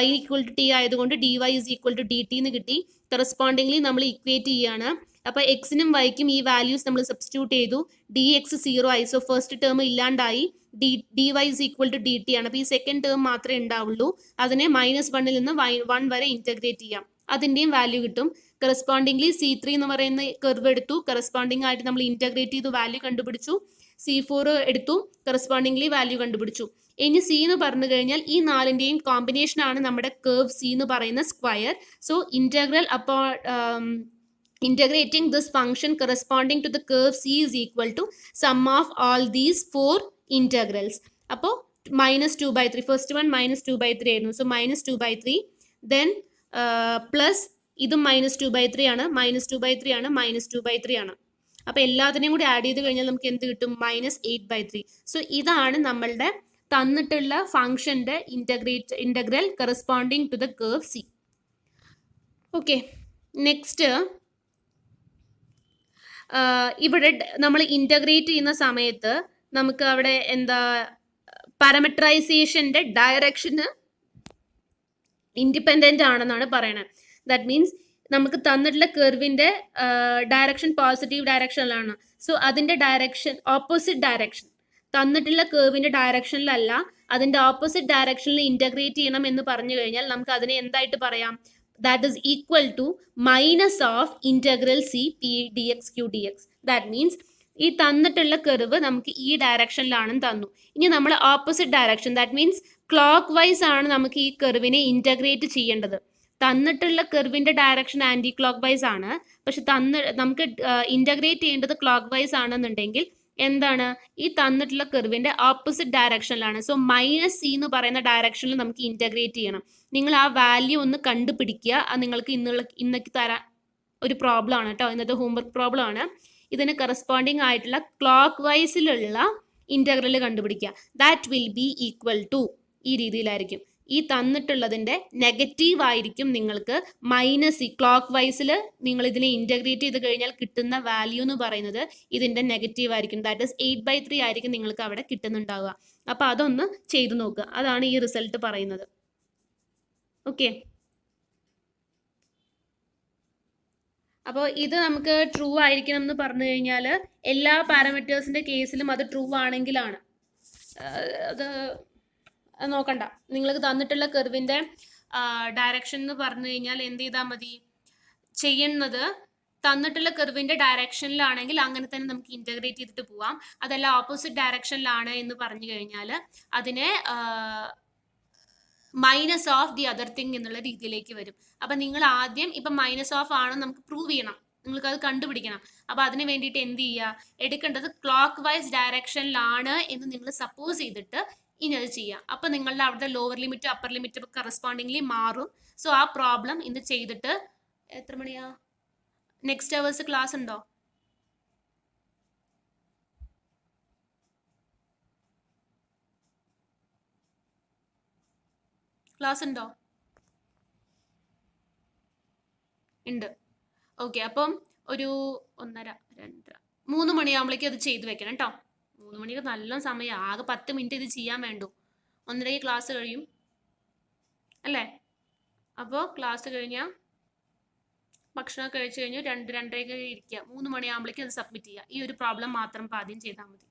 y ഈക്വൽ ടു t ആയതുകൊണ്ട് dy is equal to dt എന്ന് കിട്ടി. കറസ്പോണ്ടിംഗ്ലി നമ്മൾ ഇക്വേറ്റ് ചെയ്യാണ്. അപ്പോൾ എക്സിനും വൈക്കും ഈ വാല്യൂസ് നമ്മൾ സബ്സ്റ്റിറ്റ്യൂട്ട് ചെയ്തു. dx 0 ആയി. സോ ഫസ്റ്റ് ടേം ഇല്ലാണ്ടായി. dy is equal to dt ആണ്. അപ്പോൾ ഈ സെക്കൻഡ് ടേം മാത്രമേ ഉണ്ടാവുള്ളൂ. അതിനെ -1 നിന്ന് 1 വരെ ഇന്റഗ്രേറ്റ് ചെയ്യാം, അതിൻ്റെയും വാല്യൂ കിട്ടും. കറസ്പോണ്ടിംഗ്ലി C3 എന്ന് പറയുന്ന കർവ് എടുത്തു, കറസ്പോണ്ടിംഗ് ആയിട്ട് നമ്മൾ ഇന്റഗ്രേറ്റ് ചെയ്തു, വാല്യൂ കണ്ടുപിടിച്ചു. C4 എടുത്തു, കറസ്പോണ്ടിംഗ്ലി വാല്യൂ കണ്ടുപിടിച്ചു. ഇനി C എന്ന് പറഞ്ഞു കഴിഞ്ഞാൽ ഈ 4ന്റെയും കോമ്പിനേഷൻ ആണ് നമ്മുടെ കർവ് C എന്ന് പറയുന്ന സ്ക്വയർ. സോ ഇന്റഗ്രൽ അപ്പോൾ integrating this function corresponding to the curve C is equal to sum of all these 4 integrals. അപ്പോൾ -2/3, ഫസ്റ്റ് വൺ -2/3 ആയിരുന്നു. സോ -2/3, ദെൻ പ്ലസ് ഇതും -2/3 ആണ്, -2/3 ആണ്, -2/3 ആണ്. അപ്പോൾ എല്ലാത്തിനെയും കൂടി ആഡ് ചെയ്ത് കഴിഞ്ഞാൽ നമുക്ക് എന്ത് കിട്ടും? -8/3. സോ ഇതാണ് നമ്മളുടെ തന്നിട്ടുള്ള ഫംഗ്ഷന്റെ integral corresponding to the curve C. Okay, next ഇവിടെ നമ്മൾ ഇന്റഗ്രേറ്റ് ചെയ്യുന്ന സമയത്ത് നമുക്ക് അവിടെ എന്താ പാരാമെട്രൈസേഷന്റെ ഡയറക്ഷന് ഇൻഡിപെൻഡന്റ് ആണെന്നാണ് പറയണത്. ദാറ്റ് മീൻസ് നമുക്ക് തന്നിട്ടുള്ള കർവിന്റെ ഡയറക്ഷൻ പോസിറ്റീവ് ഡയറക്ഷനിലാണ്. സോ അതിന്റെ ഡയറക്ഷൻ ഓപ്പോസിറ്റ് ഡയറക്ഷൻ തന്നിട്ടുള്ള കർവിന്റെ ഡയറക്ഷനിലല്ല, അതിന്റെ ഓപ്പോസിറ്റ് ഡയറക്ഷനിൽ ഇന്റഗ്രേറ്റ് ചെയ്യണം എന്ന് പറഞ്ഞു കഴിഞ്ഞാൽ നമുക്ക് അതിനെ എന്തായിട്ട് പറയാം? that is equal to minus of integral C P dx Q dx. That means ഈ തന്നിട്ടുള്ള കർവ് നമുക്ക് ഈ ഡയറക്ഷനിലാണെന്ന് തന്നു. ഇനി നമ്മൾ opposite direction, that means clock vice ആണ് നമുക്ക് ഈ കർവിനെ ഇന്റഗ്രേറ്റ് ചെയ്യേണ്ടത്. തന്നിട്ടുള്ള കർവിന്റെ ഡയറക്ഷൻ ആന്റി ക്ലോക്ക് വൈസ് ആണ്, പക്ഷെ നമുക്ക് ഇന്റഗ്രേറ്റ് ചെയ്യേണ്ടത് ക്ലോക്ക് വൈസ് ആണെന്നുണ്ടെങ്കിൽ എന്താണ്? ഈ തന്നിട്ടുള്ള കർവിന്റെ ഓപ്പോസിറ്റ് ഡയറക്ഷനിലാണ്. സോ -C എന്ന് പറയുന്ന ഡയറക്ഷനിൽ നമുക്ക് ഇന്റഗ്രേറ്റ് ചെയ്യണം. നിങ്ങൾ ആ വാല്യൂ ഒന്ന് കണ്ടുപിടിക്കുക. അത് നിങ്ങൾക്ക് ഇന്നേക്ക് തരാൻ ഒരു പ്രോബ്ലം ആണ് കേട്ടോ, ഇന്നത്തെ ഹോംവർക്ക് പ്രോബ്ലം ആണ്. ഇതിന് കറസ്പോണ്ടിങ് ആയിട്ടുള്ള ക്ലോക്ക് വൈസിലുള്ള ഇന്റഗ്രൽ കണ്ടുപിടിക്കുക. That will be equal to ഈ രീതിയിലായിരിക്കും. ഈ തന്നിട്ടുള്ളതിന്റെ നെഗറ്റീവ് ആയിരിക്കും നിങ്ങൾക്ക് -C. ക്ലോക്ക് വൈസിൽ നിങ്ങൾ ഇതിനെ ഇന്റഗ്രേറ്റ് ചെയ്ത് കഴിഞ്ഞാൽ കിട്ടുന്ന വാല്യൂ എന്ന് പറയുന്നത് ഇതിന്റെ നെഗറ്റീവ് ആയിരിക്കും. ദാറ്റ് ഇസ് 8/3 ആയിരിക്കും നിങ്ങൾക്ക് അവിടെ കിട്ടുന്നുണ്ടാവുക. അപ്പൊ അതൊന്ന് ചെയ്തു നോക്കുക. അതാണ് ഈ റിസൾട്ട് പറയുന്നത്. ഓക്കെ, അപ്പോൾ ഇത് നമുക്ക് ട്രൂ ആയിരിക്കണം എന്ന് പറഞ്ഞു കഴിഞ്ഞാൽ എല്ലാ പാരാമീറ്റേഴ്സിന്റെ കേസിലും അത് ട്രൂ ആണെങ്കിലാണ്. അത് നോക്കണ്ട, നിങ്ങൾക്ക് തന്നിട്ടുള്ള കർവിന്റെ ഡയറക്ഷൻ എന്ന് പറഞ്ഞു കഴിഞ്ഞാൽ എന്ത് ചെയ്താൽ മതി? ചെയ്യുന്നത് തന്നിട്ടുള്ള കർവിന്റെ ഡയറക്ഷനിലാണെങ്കിൽ അങ്ങനെ തന്നെ നമുക്ക് ഇന്റഗ്രേറ്റ് ചെയ്തിട്ട് പോവാം. അതല്ല ഓപ്പോസിറ്റ് ഡയറക്ഷനിലാണ് എന്ന് പറഞ്ഞു കഴിഞ്ഞാൽ അതിനെ minus of the other thing എന്നുള്ള രീതിയിലേക്ക് വരും. അപ്പൊ നിങ്ങൾ ആദ്യം ഇപ്പൊ മൈനസ് ഓഫ് ആണെന്ന് നമുക്ക് പ്രൂവ് ചെയ്യണം, നിങ്ങൾക്ക് അത് കണ്ടുപിടിക്കണം. അപ്പൊ അതിന് വേണ്ടിയിട്ട് എന്ത് ചെയ്യുക? എടുക്കേണ്ടത് ക്ലോക്ക് വൈസ് ഡയറക്ഷനിലാണ് എന്ന് നിങ്ങൾ സപ്പോസ് ചെയ്തിട്ട് ഇനി അത് ചെയ്യാം. അപ്പൊ നിങ്ങളുടെ അവിടുത്തെ lower limit upper limit correspondingly മാറും. സോ ആ പ്രോബ്ലം ഇന്ന് ചെയ്തിട്ട് എത്ര മണിയാ? നെക്സ്റ്റ് അവേഴ്സ് ക്ലാസ് ഉണ്ടോ? ക്ലാസ് ഉണ്ടോ? ഉണ്ട്. ഓക്കെ, അപ്പം ഒരു 1:30, 2:30, 3 മണിയാകുമ്പോഴേക്കും അത് ചെയ്ത് വെക്കണം കേട്ടോ. 3 മണിക്ക് നല്ല സമയം, ആകെ 10 മിനിറ്റ് ഇത് ചെയ്യാൻ വേണ്ടു. 1:30 ക്ലാസ് കഴിയും അല്ലേ? അപ്പോൾ ക്ലാസ് കഴിഞ്ഞാൽ ഭക്ഷണം കഴിച്ചു കഴിഞ്ഞു 2-2:30 ഇരിക്കുക. 3 മണിയാകുമ്പോഴേക്കും അത് സബ്മിറ്റ് ചെയ്യുക. ഈ ഒരു പ്രോബ്ലം മാത്രം ആദ്യം ചെയ്താൽ മതി.